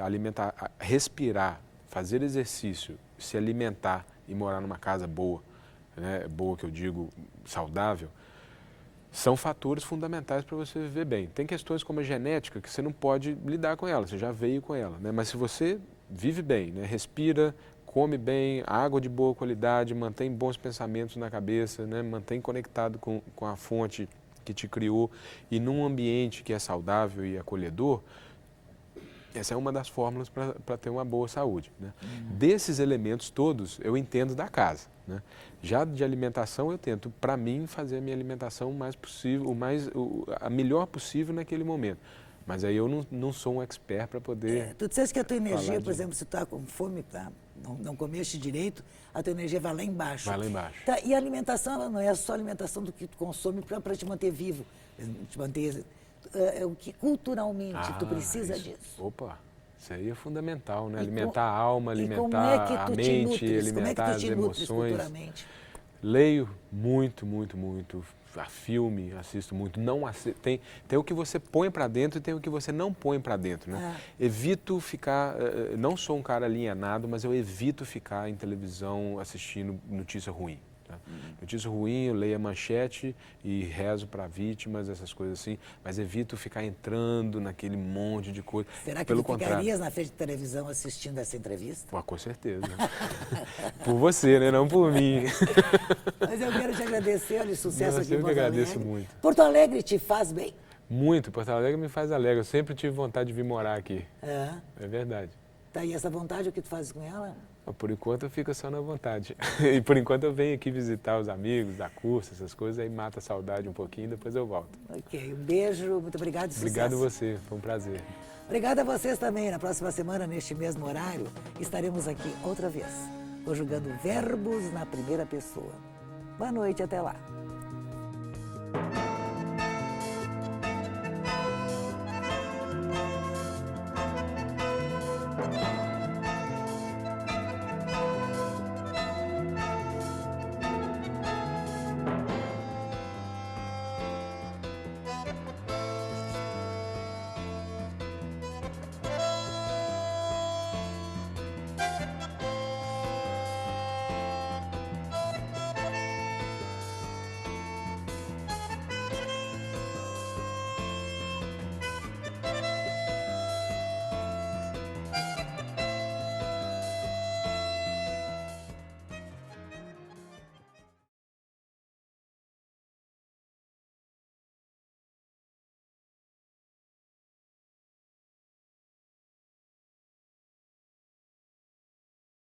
S2: Alimentar, respirar, fazer exercício, se alimentar e morar numa casa boa, né? Boa que eu digo, saudável, são fatores fundamentais para você viver bem. Tem questões como a genética que você não pode lidar com ela, você já veio com ela, né? Mas se você vive bem, né? Respira, come bem, água de boa qualidade, mantém bons pensamentos na cabeça, né? Mantém conectado com a fonte que te criou e num ambiente que é saudável e acolhedor, essa é uma das fórmulas para ter uma boa saúde, né? Desses elementos todos, eu entendo da casa, né? Já de alimentação, eu tento, para mim, fazer a minha alimentação o mais possível, a melhor possível naquele momento. Mas aí eu não sou um expert para poder...
S1: Tu disseste que a tua energia, por exemplo, se tu está com fome, não comeste direito, a tua energia vai lá embaixo.
S2: Vai lá embaixo.
S1: Tá, e a alimentação, ela não é só a alimentação do que tu consome para te manter vivo, te manter... É o que culturalmente tu precisa disso.
S2: Opa, isso aí é fundamental, né? Alimentar a alma, alimentar a mente, alimentar as emoções. Leio muito, filme, assisto muito. Tem o que você põe para dentro e tem o que você não põe para dentro, né? Evito ficar, não sou um cara alienado, mas eu evito ficar em televisão assistindo notícia ruim. Notícia ruim, eu leio a manchete e rezo para vítimas, essas coisas assim, mas evito ficar entrando naquele monte de coisa.
S1: Será que tu ficarias na frente de televisão assistindo essa entrevista?
S2: Pô, com certeza. Por você, né? Não por mim.
S1: Mas eu quero te agradecer, olha, sucesso aqui em Porto Alegre.
S2: Eu que agradeço muito.
S1: Porto Alegre te faz bem?
S2: Muito, Porto Alegre me faz alegre. Eu sempre tive vontade de vir morar aqui. É verdade.
S1: Tá, e essa vontade, o que tu fazes com ela?
S2: Por enquanto eu fico só na vontade. E por enquanto eu venho aqui visitar os amigos, dar curso, essas coisas, aí mata a saudade um pouquinho e depois eu volto.
S1: Ok, um beijo, muito obrigado e sucesso.
S2: Obrigado a você, foi um prazer.
S1: Obrigado a vocês também. Na próxima semana, neste mesmo horário, estaremos aqui outra vez, conjugando verbos na primeira pessoa. Boa noite, até lá.